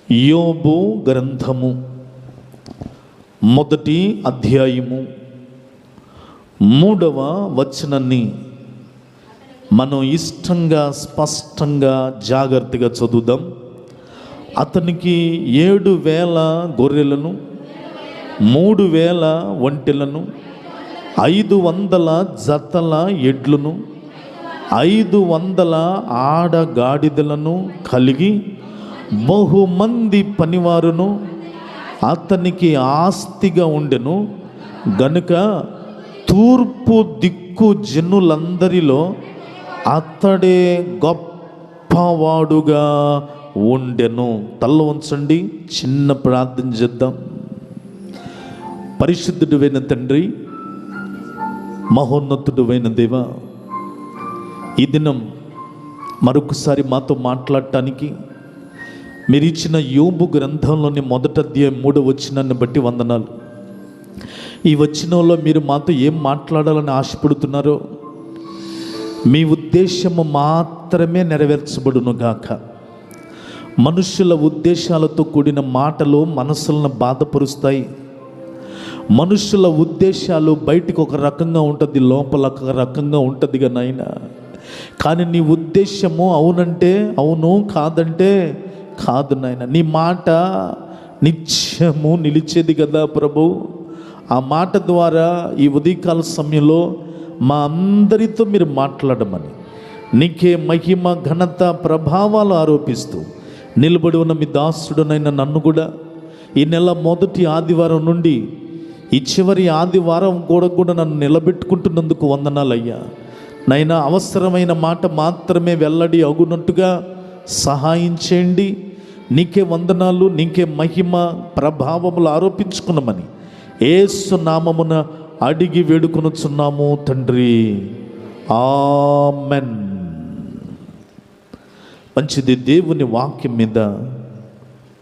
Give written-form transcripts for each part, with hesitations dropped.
యోబు గ్రంథము మొదటి అధ్యాయము 3వ వచనాన్ని మనం ఇష్టంగా స్పష్టంగా జాగ్రత్తగా చదువుదాం. అతనికి 7,000 గొర్రెలను, 3,000 ఒంటెలను, 500 జతల ఎడ్లను, 500 ఆడగాడిదలను కలిగి బహుమంది పనివారును అతనికి ఆస్తిగా ఉండెను గనుక తూర్పు దిక్కు జనులందరిలో అతడే గొప్పవాడుగా ఉండెను. తల్ల ఉంచండి, చిన్న ప్రార్థన చేద్దాం. పరిశుద్ధుడైన తండ్రి, మహోన్నతుడైన దేవా, ఈ దినం మరొకసారి మాతో మాట్లాడటానికి మీరు ఇచ్చిన యోబు గ్రంథంలోని మొదటి అధ్యాయం 3వ వచనాన్ని బట్టి వందనాలు. ఈ వచనంలో మీరు మాతో ఏం మాట్లాడాలని ఆశపడుతున్నారో మీ ఉద్దేశము మాత్రమే నెరవేర్చబడును గాక. మనుషుల ఉద్దేశాలతో కూడిన మాటలు మనసులను బాధపరుస్తాయి. మనుషుల ఉద్దేశాలు బయటికి ఒక రకంగా ఉంటుంది, లోపల ఒక రకంగా ఉంటుంది నాయనా. కానీ నీ ఉద్దేశము అవునంటే అవును, కాదంటే కాదు నాయన. నీ మాట నిత్యము నిలిచేది కదా ప్రభు. ఆ మాట ద్వారా ఈ ఉదయకాల సమయంలో మా అందరితో మీరు మాట్లాడమని, నీకే మహిమ ఘనత ప్రభావాలు ఆరోపిస్తూ నిలబడి ఉన్న మీ దాసుడునైన నన్ను కూడా ఈ నెల మొదటి ఆదివారం నుండి ఈ చివరి ఆదివారం కూడా నన్ను నిలబెట్టుకుంటున్నందుకు వందనాలయ్యా. నైనా అవసరమైన మాట మాత్రమే వెల్లడి అగునట్టుగా సహాయం చేయండి. నీకే వందనాలు, నీకే మహిమ ప్రభావములు ఆరోపించుకున్నామని యేసు నామమున అడిగి వేడుకొనుచున్నాము తండ్రి, ఆమెన్. మంచిది. దేవుని వాక్యం మీద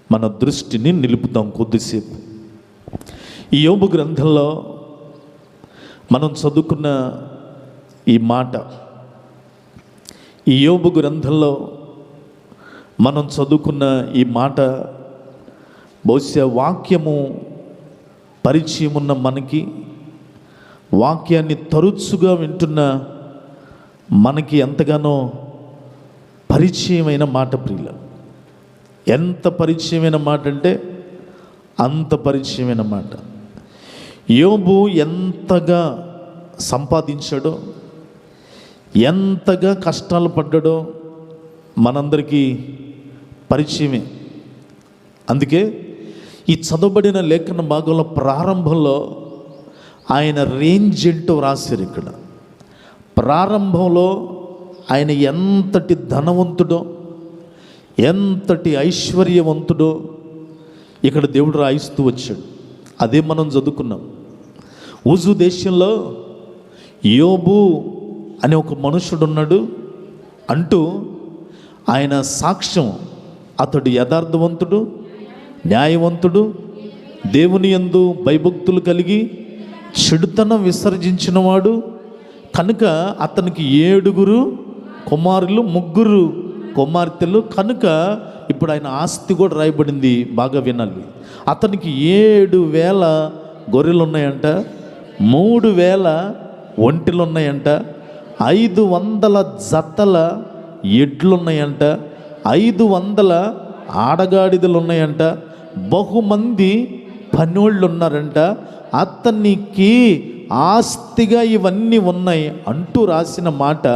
మన దృష్టిని నిలుపుతాం కొద్దిసేపు. ఈ యోబు గ్రంథంలో మనం చదువుకున్న ఈ మాట, ఈ యోబు గ్రంథంలో మనం చదువుకున్న ఈ మాట బహుశా వాక్యము పరిచయం ఉన్న మనకి, వాక్యాన్ని తరచుగా వింటున్న మనకి ఎంతగానో పరిచయమైన మాట ప్రియుల. ఎంత పరిచయమైన మాట అంటే అంత పరిచయమైన మాట. యోబు ఎంతగా సంపాదించాడో, ఎంతగా కష్టాలు పడ్డాడో మనందరికీ పరిచయమే. అందుకే ఈ చదవబడిన లేఖన భాగంలో ప్రారంభంలో ఆయన రేంజ్ ఏంటో రాశారు. ఇక్కడ ప్రారంభంలో ఆయన ఎంతటి ధనవంతుడో, ఎంతటి ఐశ్వర్యవంతుడో ఇక్కడ దేవుడు రాయిస్తూ వచ్చాడు. అదే మనం చదువుకున్నాం. ఊజు దేశంలో యోబు అనే ఒక మనుషుడు ఉన్నాడు అంటూ ఆయన సాక్ష్యం, అతడు యథార్థవంతుడు, న్యాయవంతుడు, దేవుని యందు భయభక్తులు కలిగి చెడుతనం విసర్జించినవాడు కనుక అతనికి 7 కుమారులు 3 కుమార్తెలు కనుక ఇప్పుడు ఆయన ఆస్తి కూడా రాయబడింది. బాగా వినాలి. అతనికి 7,000 గొర్రెలు ఉన్నాయంట, 3,000 ఒంటెలు ఉన్నాయంట, 500 జతల ఎడ్లున్నాయంట, 500 ఆడగాడిదలు ఉన్నాయంట, బహుమంది పనోళ్ళు ఉన్నారంట. అతనికి ఆస్తిగా ఇవన్నీ ఉన్నాయి అంటూ రాసిన మాట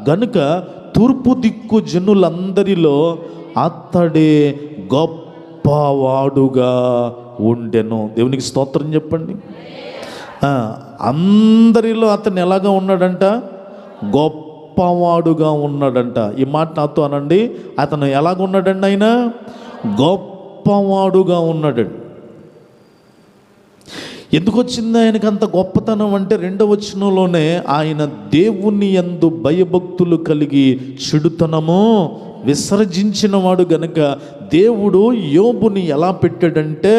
గనుక తూర్పు దిక్కు జనులందరిలో అతడే గొప్పవాడుగా ఉండెను. దేవునికి స్తోత్రం చెప్పండి. అందరిలో అతను ఎలాగా ఉన్నాడంట? గొప్పవాడుగా ఉన్నాడంట. ఈ మాట నాతో అనండి. అతను ఎలాగ ఉన్నాడండి? ఆయన గొప్పవాడుగా ఉన్నాడండి. ఎందుకు వచ్చింది ఆయనకు అంత గొప్పతనం అంటే 2వ వచనంలోనే ఆయన దేవుని యందు భయభక్తులు కలిగి చెడుతనము విసర్జించినవాడు గనుక దేవుడు యోబుని ఎలా పెట్టాడంటే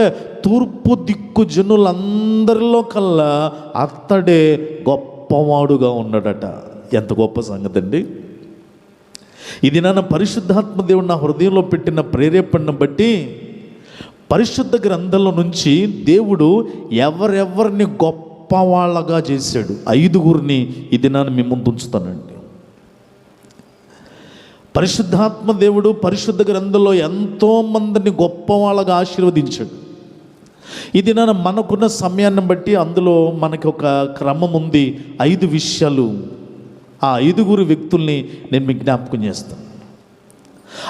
తూర్పు దిక్కు జనులందరిలో కల్లా అతడే గొప్పవాడుగా ఉన్నాడట. ఎంత గొప్ప సంగతి అండి. ఇది నా పరిశుద్ధాత్మ దేవుడు నా హృదయంలో పెట్టిన ప్రేరేపణను బట్టి పరిశుద్ధ గ్రంథంలో నుంచి దేవుడు ఎవరెవరిని గొప్పవాళ్ళగా చేశాడు, 5గురిని ఈ దినాన్ని మీ ముందు ఉంచుతానండి. పరిశుద్ధాత్మ దేవుడు పరిశుద్ధ గ్రంథంలో ఎంతోమందిని గొప్పవాళ్ళగా ఆశీర్వదించాడు. ఈ దినాన మనకున్న సమయాన్ని బట్టి అందులో మనకి ఒక క్రమం ఉంది. 5 విషయాలు, ఆ 5గురు వ్యక్తుల్ని నేను మీకు జ్ఞాపకం చేస్తాను.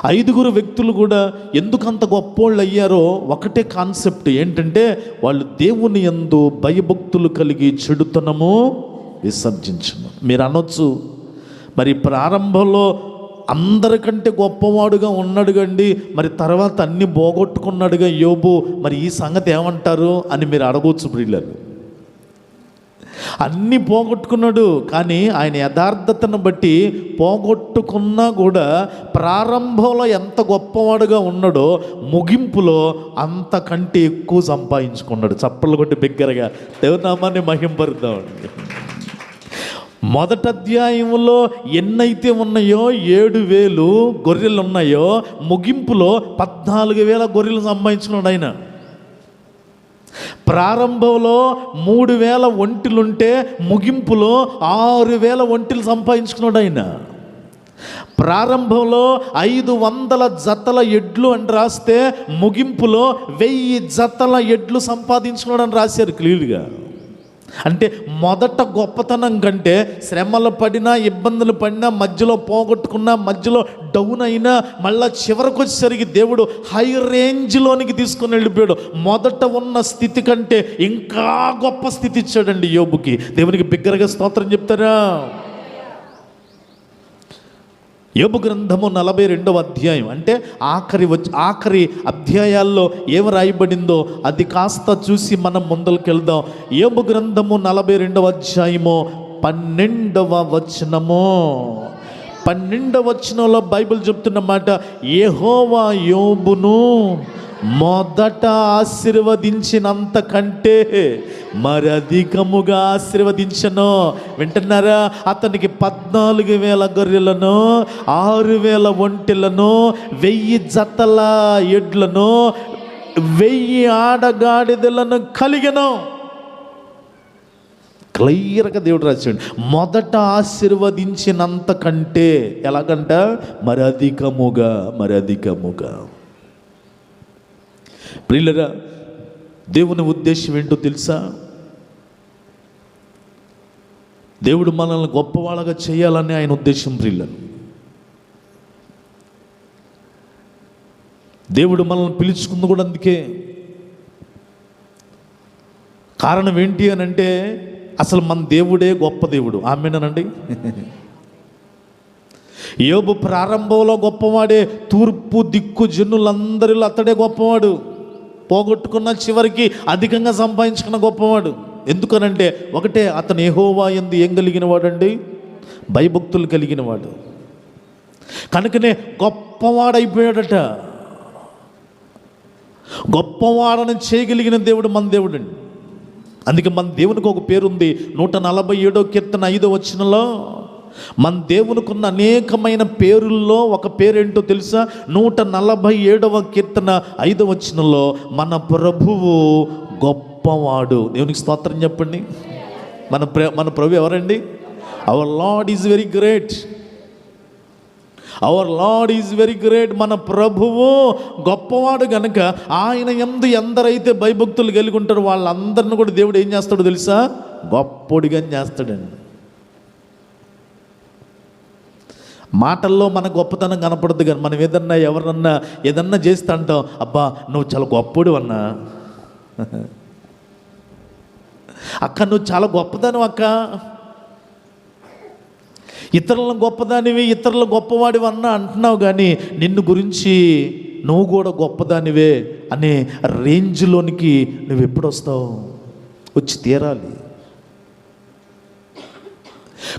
5గురు వ్యక్తులు కూడా ఎందుకంత గొప్పోళ్ళు అయ్యారో ఒకటే కాన్సెప్ట్ ఏంటంటే, వాళ్ళు దేవుని యందు భయభక్తులు కలిగి చెడుతనము విసర్జించను. మీరు అనొచ్చు, మరి ప్రారంభంలో అందరికంటే గొప్పవాడుగా ఉన్నాడు కండి, మరి తర్వాత అన్ని పోగొట్టుకున్నాడుగా యోబు, మరి ఈ సంగతి ఏమంటారు అని మీరు అడగవచ్చు. ప్రియులారు, అన్నీ పోగొట్టుకున్నాడు, కానీ ఆయన యథార్థతను బట్టి పోగొట్టుకున్నా కూడా ప్రారంభంలో ఎంత గొప్పవాడుగా ఉన్నాడో ముగింపులో అంతకంటే ఎక్కువ సంపాదించుకున్నాడు. చప్పట్లు కొట్టి బిగ్గరగా దేవుని నామాన్ని మహింపరుద్దామండి. మొదటి అధ్యాయంలో ఎన్నైతే ఉన్నాయో 7,000 గొర్రెలు ఉన్నాయో, ముగింపులో 14,000 గొర్రెలు సంపాదించుకున్నాడు ఆయన. ప్రారంభంలో 3,000 ఒంటెలుంటే ముగింపులో 6,000 ఒంటెలు సంపాదించుకున్నాడు ఆయన. ప్రారంభంలో 500 జతల ఎడ్లు అని రాస్తే ముగింపులో 1000 జతల ఎడ్లు సంపాదించుకున్నాడు అని రాశారు క్లియర్గా. అంటే మొదట గొప్పతనం కంటే శ్రమలు పడినా, ఇబ్బందులు పడినా, మధ్యలో పోగొట్టుకున్నా, మధ్యలో డౌన్ అయినా, మళ్ళీ చివరికి వచ్చేసరికి దేవుడు హై రేంజ్లోనికి తీసుకొని వెళ్ళిపోయాడు. మొదట ఉన్న స్థితి కంటే ఇంకా గొప్ప స్థితి ఇచ్చాడండి యోబుకి. దేవునికి బిగ్గరగా స్తోత్రం చెప్తారా? యోబు గ్రంథము 42వ అధ్యాయం, అంటే ఆఖరి అధ్యాయాల్లో ఏమి రాయబడిందో అది కాస్త చూసి మనం ముందరికి వెళ్దాం. యోబు గ్రంథము 42వ అధ్యాయము 12వ వచనము. 12వ వచనంలో బైబిల్ చెప్తున్న మాట, యెహోవా యోబును మొదట ఆశీర్వదించినంత కంటే మరి అధికముగా ఆశీర్వదించను. వింటున్నారా? అతనికి 14,000 గొర్రెలను, 6,000 ఒంటెలను, 1000 జతల ఎడ్లను, 1000 ఆడగాడిదలను కలిగను. క్లియర్గా దేవుడు రాశాడు, మొదట ఆశీర్వదించినంత కంటే ఎలాగంట? మరి అధికముగా, మరి అధికముగా. ప్రియులరా, దేవుని ఉద్దేశం ఏంటో తెలుసా? దేవుడు మనల్ని గొప్పవాళ్ళగా చేయాలని ఆయన ఉద్దేశం. ప్రియులను, దేవుడు మనల్ని పిలుచుకుంది కూడా అందుకే. కారణం ఏంటి అని అంటే, అసలు మన దేవుడే గొప్ప దేవుడు. ఆమేనండి. యోబు ప్రారంభంలో గొప్పవాడే, తూర్పు దిక్కు జనులందరిలో అతడే గొప్పవాడు. పోగొట్టుకున్న చివరికి అధికంగా సంపాదించుకున్న గొప్పవాడు. ఎందుకనంటే ఒకటే, అతను యెహోవా యందు ఏం కలిగిన వాడండి? భయభక్తులు కలిగిన వాడు. కనుకనే గొప్పవాడైపోయాడట. గొప్పవాడని చేయగలిగిన దేవుడు మన దేవుడు అండి. అందుకే మన దేవునికి ఒక పేరుంది. 147వ కీర్తన 5వ వచనంలో మన దేవునికున్న అనేకమైన పేరుల్లో ఒక పేరేంటో తెలుసా? 147వ కీర్తన 5వ వచనంలో మన ప్రభువు గొప్పవాడు. దేవునికి స్తోత్రం చెప్పండి. మన ప్రభు ఎవరండి? Our lord is very great. Our lord is very great. మన ప్రభువు గొప్పవాడు కనుక ఆయన యందు ఎందరైతే భయభక్తులు కలిగి ఉంటారో వాళ్ళందరిని కూడా దేవుడు ఏం చేస్తాడో తెలుసా? గొప్పోడిగా చేస్తాడండి. మాటల్లో మన గొప్పతనం కనపడదు, కానీ మనం ఎవరన్నా ఏదన్నా చేస్తా అంటాం, అబ్బా నువ్వు చాలా గొప్పోడు అన్నా, అక్క నువ్వు చాలా గొప్పదానివి అక్క, ఇతరులను గొప్పదానివి, ఇతరులు గొప్పవాడివి అన్నా అంటున్నావు, కానీ నిన్ను గురించి నువ్వు కూడా గొప్పదానివే అనే రేంజ్లోనికి నువ్వు ఎప్పుడు వస్తావు? వచ్చి తీరాలి.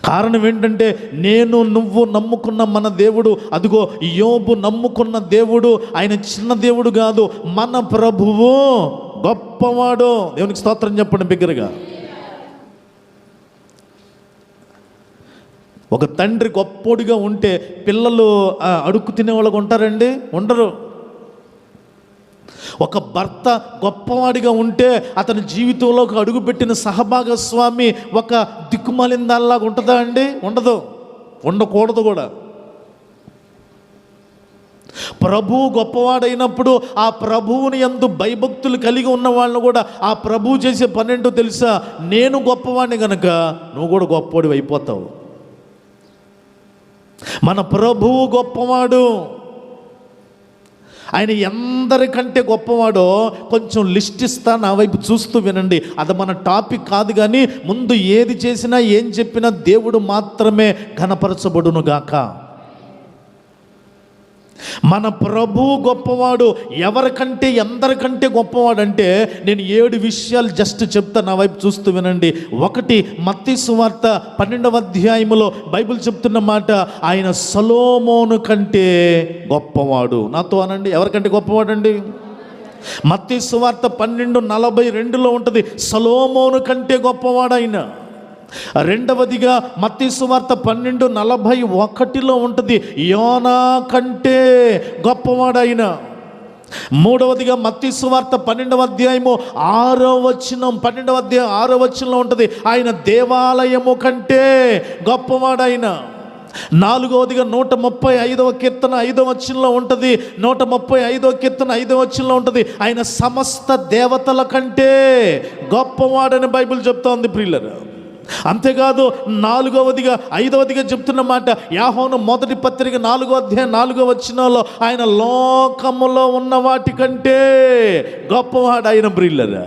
కారణం ఏంటంటే, నేను నువ్వు నమ్ముకున్న మన దేవుడు, అదిగో యోబు నమ్ముకున్న దేవుడు ఆయన చిన్న దేవుడు కాదు, మన ప్రభువు గొప్పవాడు. దేవునికి స్తోత్రం చెప్పండి బిగ్గరగా. ఒక తండ్రి గొప్పోడిగా ఉంటే పిల్లలు అడుక్కు తినేవాళ్ళగా ఉంటారండి? ఉండరు. ఒక భర్త గొప్పవాడిగా ఉంటే అతని జీవితంలోకి అడుగుపెట్టిన సహభాగస్వామి ఒక దిక్కుమాలిన దానిలాగా ఉంటుందా అండి? ఉండదు, ఉండకూడదు కూడా. ప్రభువు గొప్పవాడైనప్పుడు ఆ ప్రభువుని యందు భయభక్తులు కలిగి ఉన్న వాళ్ళను కూడా ఆ ప్రభువు చేసే పనేంటో తెలుసా? నేను గొప్పవాడిని కనుక నువ్వు కూడా గొప్పవాడివి అయిపోతావు. మన ప్రభువు గొప్పవాడు. ఆయన ఎందరికంటే గొప్పవాడో కొంచెం లిస్ట్ ఇస్తా, నా వైపు చూస్తూ వినండి. అది మన టాపిక్ కాదు, కానీ ముందు ఏది చేసినా ఏం చెప్పినా దేవుడు మాత్రమే ఘనపరచబడును గాక. మన ప్రభువు గొప్పవాడు. ఎవరికంటే ఎందరికంటే గొప్పవాడు అంటే నేను 7 విషయాలు జస్ట్ చెప్తా, నా వైపు చూస్తూ వినండి. 1, మత్తయి సువార్త 12వ అధ్యాయములో బైబిల్ చెప్తున్న మాట, ఆయన సొలొమోను కంటే గొప్పవాడు. నాతో అనండి, ఎవరికంటే గొప్పవాడు అండి? మత్తయి సువార్త 12:42లో ఉంటుంది, సొలొమోను కంటే గొప్పవాడు ఆయన. రెండవదిగా మత్తయి సువార్త 12:41లో ఉంటుంది, యోనా కంటే గొప్పవాడైన. మూడవదిగా మత్తయి సువార్త 12వ అధ్యాయము 6వ వచనం, 12వ అధ్యాయం 6వ వచనంలో ఉంటుంది, ఆయన దేవాలయము కంటే గొప్పవాడైన. నాలుగవదిగా 135వ కీర్తన 5వ వచనంలో ఉంటుంది, 135వ కీర్తన 5వ వచనంలో ఉంటుంది, ఆయన సమస్త దేవతల కంటే గొప్పవాడని బైబిల్ చెప్తోంది ప్రియులారా. అంతేకాదు 5వదిగా చెప్తున్న మాట, యాహోను 1వ పత్రిక 4వ అధ్యాయం 4వ వచనంలో ఆయన లోకములో ఉన్న వాటి కంటే గొప్పవాడు ఆయన ప్రియులారా.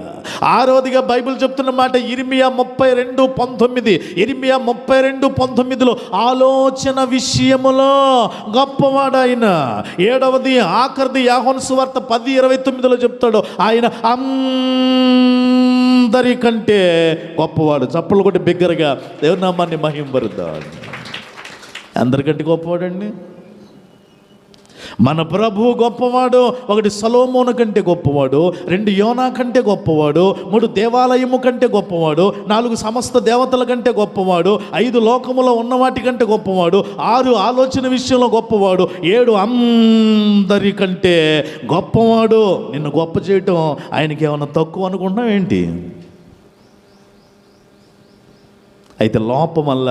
6వదిగా బైబిల్ చెప్తున్న మాట, ఇర్మియా 32:19లో ఆలోచన విషయములో గొప్పవాడు ఆయన. 7వది ఆఖరిది యోహాను సువార్త 10:29లో చెప్తాడు, ఆయన అందరికంటే గొప్పవాడు. చప్పలు కొట్టి బిగ్గరగా దేవుని నామాన్ని మహింపరుద్దాం. అందరికంటే గొప్పవాడండి మన ప్రభువు గొప్పవాడు. 1 సొలొమోను కంటే గొప్పవాడు, 2 యోనా కంటే గొప్పవాడు, 3 దేవాలయము కంటే గొప్పవాడు, 4 సమస్త దేవతల కంటే గొప్పవాడు, 5 లోకములో ఉన్న వాటి కంటే గొప్పవాడు, 6 ఆలోచన విషయంలో గొప్పవాడు, 7 అందరికంటే గొప్పవాడు. నిన్ను గొప్ప చేయటం ఆయనకి ఏమన్నా తక్కువ అనుకుంటున్నావు ఏంటి? అయితే లోపం వల్ల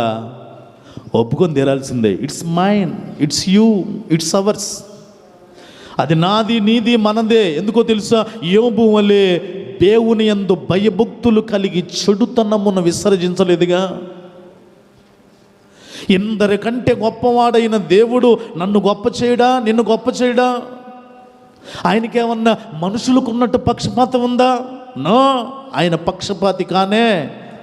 ఒప్పుకొని తీరాల్సిందే. It's mine, it's you, it's ours. అది నాది, నీది, మనదే. ఎందుకో తెలుసా? యోబు వలె దేవుని యందు భయభక్తులు కలిగి చెడుతనమును విసర్జించలేదుగా. ఇందరికంటే గొప్పవాడైన దేవుడు నన్ను గొప్ప చేయడా, నిన్ను గొప్ప చేయడా? ఆయనకేమన్నా మనుషులకు ఉన్నట్టు పక్షపాతం ఉందా? నో, ఆయన పక్షపాతి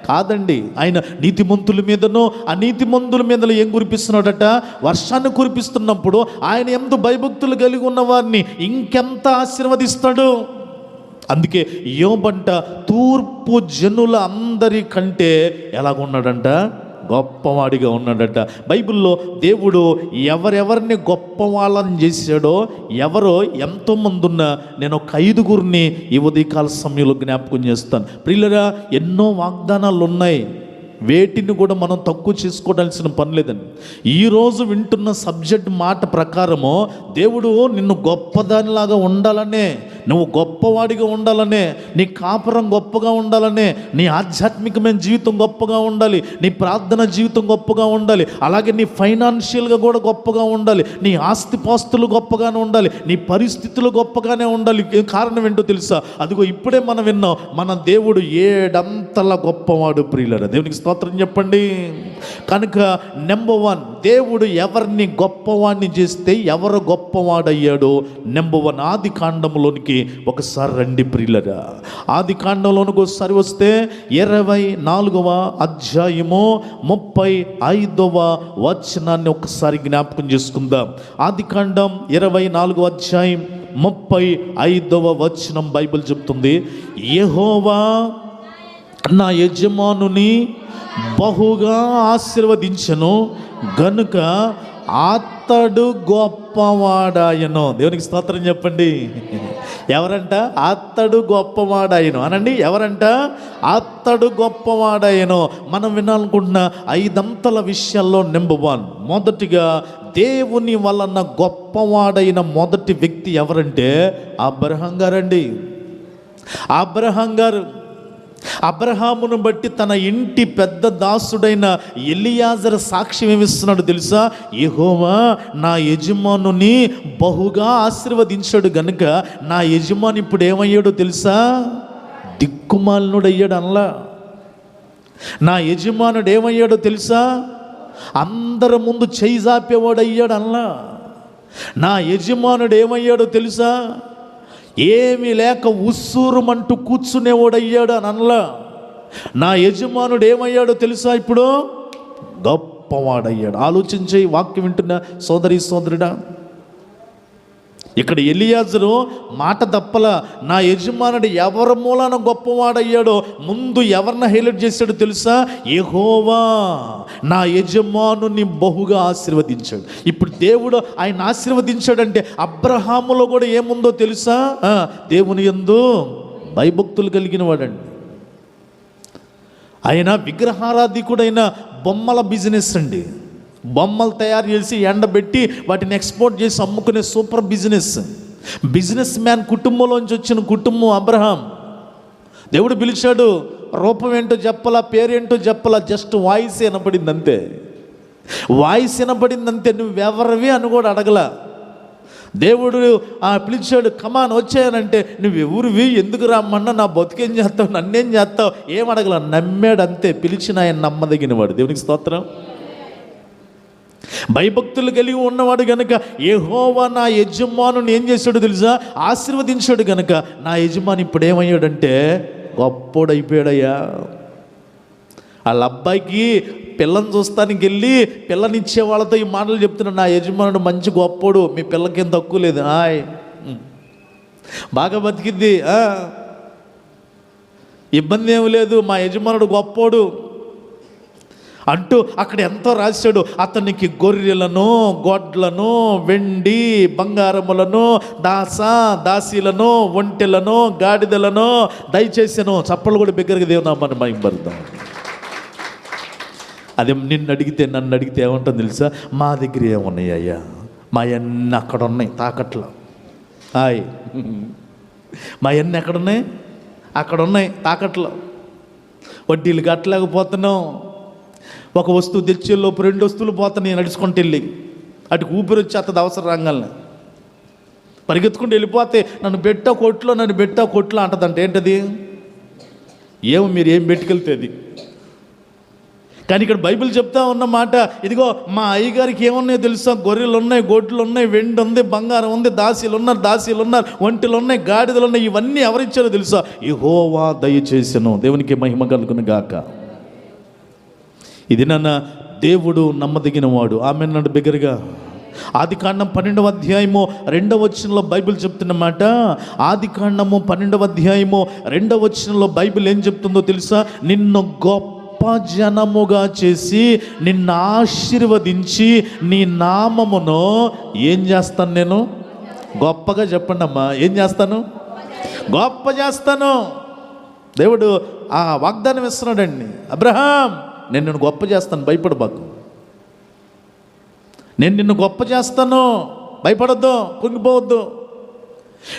కాదండి. ఆయన నీతిమంతుల మీదనో అనీతిమంతుల మీద ఏం కురిపిస్తున్నాడట? వర్షాన్ని కురిపిస్తున్నప్పుడు ఆయన ఎంత భయభక్తులు కలిగి ఉన్న వారిని ఇంకెంత ఆశీర్వదిస్తాడు. అందుకే యోబంట తూర్పు జనుల అందరికంటే ఎలాగున్నాడంట? గొప్పవాడిగా ఉన్నాడట. బైబిల్లో దేవుడు ఎవరెవరిని గొప్ప వాళ్ళని చేశాడో, ఎవరో ఎంతోమంది ఉన్నా నేను ఒక 5గురిని ఈ ఉదయకాల సమయంలో జ్ఞాపకం చేస్తాను. ప్రియులరా, ఎన్నో వాగ్దానాలు ఉన్నాయి, వేటిని కూడా మనం తక్కువ చేసుకోవాల్సిన పని లేదండి. ఈరోజు వింటున్న సబ్జెక్ట్ మాట ప్రకారము దేవుడు నిన్ను గొప్పదానిలాగా ఉండాలనే, నువ్వు గొప్పవాడిగా ఉండాలనే, నీ కాపురం గొప్పగా ఉండాలనే, నీ ఆధ్యాత్మికమైన జీవితం గొప్పగా ఉండాలి, నీ ప్రార్థన జీవితం గొప్పగా ఉండాలి, అలాగే నీ ఫైనాన్షియల్గా కూడా గొప్పగా ఉండాలి, నీ ఆస్తిపాస్తులు గొప్పగానే ఉండాలి, నీ పరిస్థితులు గొప్పగానే ఉండాలి. కారణం ఏంటో తెలుసా? అదిగో ఇప్పుడే మనం విన్నాం, మన దేవుడు 7 అంతల గొప్పవాడు. ప్రియులరా, దేవునికి స్తోత్రం చెప్పండి. కనుక నెంబర్ 1, దేవుడు ఎవరిని గొప్పవాడిని చేస్తే ఎవరు గొప్పవాడయ్యాడో నెంబర్ 1 ఆది కాండంలోనికి ఒకసారి రండి ప్రియులరా. ఆది కాండంలోనికి ఒకసారి వస్తే 24వ అధ్యాయము 35వ వచనాన్ని ఒకసారి జ్ఞాపకం చేసుకుందాం. ఆది కాండం 24వ అధ్యాయం 35వ వచనం బైబిల్ చెప్తుంది, యెహోవా నా యజమానుని బహుగా ఆశీర్వదించెను గనుక అతడు గొప్పవాడాయను. దేవునికి స్తోత్రం చెప్పండి. ఎవరంట? అతడు గొప్పవాడాయను అనండి. ఎవరంట? అతడు గొప్పవాడాయను. మనం వినాలనుకుంటున్న 5 అంతల విషయాల్లో నెంబర్ 1, మొదటిగా దేవుని వలన గొప్పవాడైన మొదటి వ్యక్తి ఎవరంటే అబ్రహాం గారండి. అబ్రహాం గారు అబ్రహామును బట్టి తన ఇంటి పెద్ద దాసుడైన ఎలియాజరు సాక్ష్యం ఏమిస్తున్నాడు తెలుసా? యెహోవా నా యజమానుని బహుగా ఆశీర్వదించాడు గనుక నా యజమాని ఇప్పుడు ఏమయ్యాడో తెలుసా? దిక్కుమాలినుడు అయ్యాడు. అనలా నా యజమానుడు ఏమయ్యాడో తెలుసా? అందరి ముందు చేయి జాపేవాడు అయ్యాడు. అనలా నా యజమానుడు ఏమయ్యాడో తెలుసా? ఏమీ లేక ఉస్సూరుమంటూ కూర్చునేవాడయ్యాడు అని అనలా. నా యజమానుడు ఏమయ్యాడో తెలుసా? ఇప్పుడు గొప్పవాడయ్యాడు. ఆలోచించే వాక్యం వింటున్న సోదరి సోదరుడా, ఇక్కడ ఎలియాజరు మాట తప్పల. నా యజమానుడు ఎవరి మూలాన గొప్పవాడయ్యాడో ముందు ఎవరిని హైలైట్ చేశాడో తెలుసా? యెహోవా నా యజమానుని బహుగా ఆశీర్వదించాడు. ఇప్పుడు దేవుడు ఆయన ఆశీర్వదించాడంటే అబ్రహాములో కూడా ఏముందో తెలుసా? దేవుని యందు భయభక్తులు కలిగిన వాడండి. ఆయన విగ్రహారాధికుడైన బొమ్మల బిజినెస్ అండి. బొమ్మలు తయారు చేసి ఎండబెట్టి వాటిని ఎక్స్పోర్ట్ చేసి అమ్ముకునే సూపర్ బిజినెస్ మ్యాన్ కుటుంబంలోంచి వచ్చిన కుటుంబం అబ్రహాం. దేవుడు పిలిచాడు. రూపం ఏంటో చెప్పలా, పేరేంటో చెప్పలా, జస్ట్ వాయిస్ వినపడింది అంతే. వాయిస్ వినపడింది అంతే. నువ్వెవరివి అని కూడా అడగలా. దేవుడు పిలిచాడు, కమాన్ వచ్చాయనంటే నువ్వెవరివి, ఎందుకు రామ్మన్నా, నా బతుకేం చేస్తావు, నన్నేం చేస్తావు, ఏం అడగల, నమ్మాడు అంతే. పిలిచిన ఆయన నమ్మదగిన వాడు. దేవునికి స్తోత్రం. భయభక్తులు కలిగి ఉన్నవాడు గనుక యెహోవా నా యజమానుని ఏం చేశాడు తెలుసా? ఆశీర్వదించాడు గనుక నా యజమాని ఇప్పుడు ఏమయ్యాడంటే గొప్పోడైపోయాడయ్యా. వాళ్ళ అబ్బాయికి పిల్లని చూస్తానికి వెళ్ళి పిల్లనిచ్చే వాళ్ళతో ఈ మాటలు చెప్తున్నాడు. నా యజమానుడు మంచి గొప్పోడు, మీ పిల్లకేం తక్కువ లేదు, బాగా బతికిద్ది, ఇబ్బంది ఏమి లేదు, మా యజమానుడు గొప్పోడు అంటూ అక్కడ ఎంతో రాశాడు. అతనికి గొర్రెలను, గొడ్లను, వెండి బంగారములను, దాసీలను, ఒంటెలను, గాడిదలను దయచేసాను. చప్పలు కూడా బిగ్గరగా దేవునామని మహిమపడతాం. అదే నన్ను అడిగితే ఏమంటుంది తెలుసా? మా దగ్గర ఏమున్నాయి అయ్యా, మా అన్నీ అక్కడ ఉన్నాయి తాకట్లో. మా అన్నీ ఎక్కడున్నాయి? అక్కడ ఉన్నాయి తాకట్లో. వడ్డీలు కట్టలేకపోతున్నాం. ఒక వస్తువు తెచ్చేలోపు 2 వస్తువులు పోతున్నాయి నడుచుకుంటూ వెళ్ళి. అటు ఊపిరి వచ్చేస్తుంది అవసరం రంగాల్ని. పరిగెత్తుకుంటూ వెళ్ళిపోతే నన్ను పెట్టా కొట్లో అంటదంట. ఏంటది? ఏమో మీరు ఏం పెట్టుకెళ్తే అది. కానీ ఇక్కడ బైబిల్ చెప్తా ఉన్నమాట, ఇదిగో మా అయ్యగారికి ఏమున్నాయో తెలుసా? గొర్రెలు ఉన్నాయి, గొడ్లు ఉన్నాయి, వెండి ఉంది, బంగారం ఉంది, దాసీలు ఉన్నారు, ఒంటెలు ఉన్నాయి, గాడిదలు ఉన్నాయి. ఇవన్నీ ఎవరిచ్చారో తెలుసా? యెహోవా దయచేసెను. దేవునికి మహిమ కలుగును గాక. ఇది నన్న దేవుడు నమ్మదగిన వాడు. ఆమె నన్ను బిగ్గరగా ఆదికాండం 12వ అధ్యాయము 2వ వచనంలో బైబిల్ చెప్తున్నమాట. ఆదికాండము 12వ అధ్యాయము 2వ వచనంలో బైబిల్ ఏం చెప్తుందో తెలుసా? నిన్ను గొప్ప జనముగా చేసి నిన్ను ఆశీర్వదించి నీ నామమును ఏం చేస్తాను? నేను గొప్పగా చెప్పండి అమ్మా. ఏం చేస్తాను? గొప్ప చేస్తాను. దేవుడు ఆ వాగ్దానం ఇస్తున్నాడండి. అబ్రహాం, నేను నిన్ను గొప్ప చేస్తాను, భయపడబాకు. నేను నిన్ను గొప్ప చేస్తాను, భయపడొద్దు, కుంగిపోవద్దు.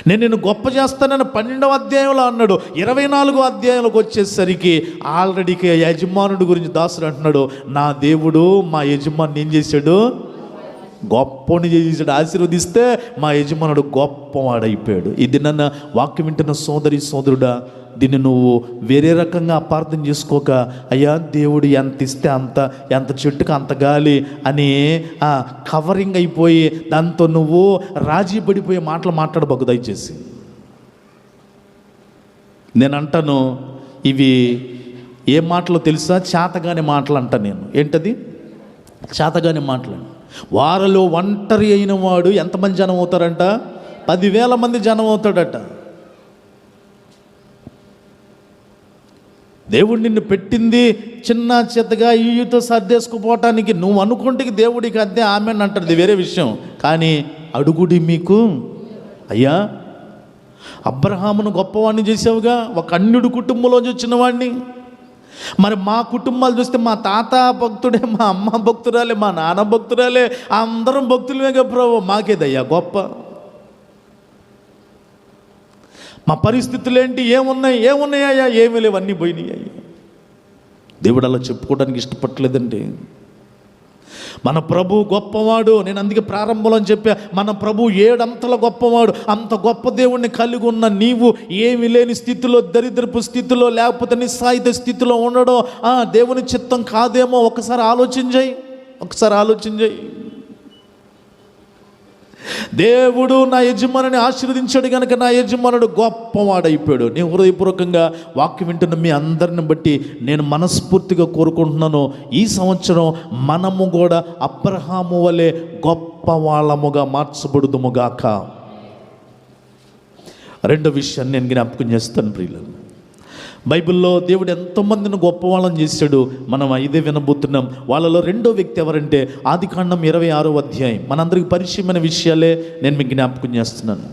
నేను నిన్ను గొప్ప చేస్తానని 12వ అధ్యాయంలో అన్నాడు. 24వ అధ్యాయంలోకి వచ్చేసరికి ఆల్రెడీకి యజమానుడి గురించి దాసుడు అంటున్నాడు, నా దేవుడు మా యజమాని ఏం చేశాడు? గొప్పని చేసాడు. ఆశీర్వదిస్తే మా యజమానుడు గొప్పవాడైపోయాడు. ఇది నన్ను వాక్యం వింటున్న సోదరి సోదరుడా, దీన్ని నువ్వు వేరే రకంగా అపార్థం చేసుకోక, అయ్యా దేవుడు ఎంత ఇస్తే అంత, ఎంత చెట్టుకు అంత గాలి అని కవరింగ్ అయిపోయి దాంతో నువ్వు రాజీ పడిపోయే మాటలు మాట్లాడబోకు దయచేసి. నేను అంటాను, ఇవి ఏ మాటలో తెలుసా? చేతగాని మాటలు అంట నేను. ఏంటది? చేతగాని మాటలు. వారిలో ఒంటరి అయిన వాడు ఎంతమంది జనం అవుతారంట? 10,000 మంది జనం అవుతాడట. దేవుడు నిన్ను పెట్టింది చిన్న చెత్తగా ఈతో సర్దేసుకుపోవటానికి. నువ్వు అనుకుంటే దేవుడికి అద్దె ఆమె అంటాడు, వేరే విషయం. కానీ అడుగుడి మీకు, అయ్యా అబ్రహామును గొప్పవాడిని చేసావుగా, ఒక అన్యుడు కుటుంబంలోంచి వచ్చిన వాడిని. మరి మా కుటుంబాలు చూస్తే మా తాత భక్తుడే, మా అమ్మ భక్తురాలే, మా నాన్న భక్తురాలే, అందరం భక్తులమేగా ప్రభు, మాకేదయ్యా గొప్ప? మా పరిస్థితులు ఏంటి? ఏమున్నాయా? ఏమీ లేవు, అన్నీ పోయినాయి అయ్యా. దేవుడు అలా చెప్పుకోవడానికి ఇష్టపడలేదండి. మన ప్రభు గొప్పవాడు. నేను అందుకే ప్రారంభంలో చెప్పా, మన ప్రభు 7 అంతల గొప్పవాడు. అంత గొప్ప దేవుణ్ణి కలిగి ఉన్న నీవు ఏమి లేని స్థితిలో, దరిద్రపు స్థితిలో, లేకపోతే నిస్సాయిత స్థితిలో ఉండడం దేవుని చిత్తం కాదేమో. ఒకసారి ఆలోచించేయి. దేవుడు నా యజమానిని ఆశీర్వదించాడు కనుక నా యజమానుడు గొప్పవాడైపోయాడు. నేను హృదయపూర్వకంగా వాక్యం వింటున్న మీ అందరిని బట్టి నేను మనస్ఫూర్తిగా కోరుకుంటున్నాను, ఈ సంవత్సరం మనము కూడా అబ్రహాము వలె గొప్ప వాళ్ళముగా మార్చబడుదుముగాక. రెండో విషయాన్ని నేను జ్ఞాపకం చేస్తాను ప్రియులను. బైబిల్లో దేవుడు ఎంతోమందిని గొప్పవాళ్ళని చేశాడు. మనం ఇదే వినబోతున్నాం. వాళ్ళలో రెండో వ్యక్తి ఎవరంటే ఆదికాండం 26వ అధ్యాయం. మనందరికి పరిచయమైన విషయాలే నేను మీకు జ్ఞాపకం చేస్తున్నాను.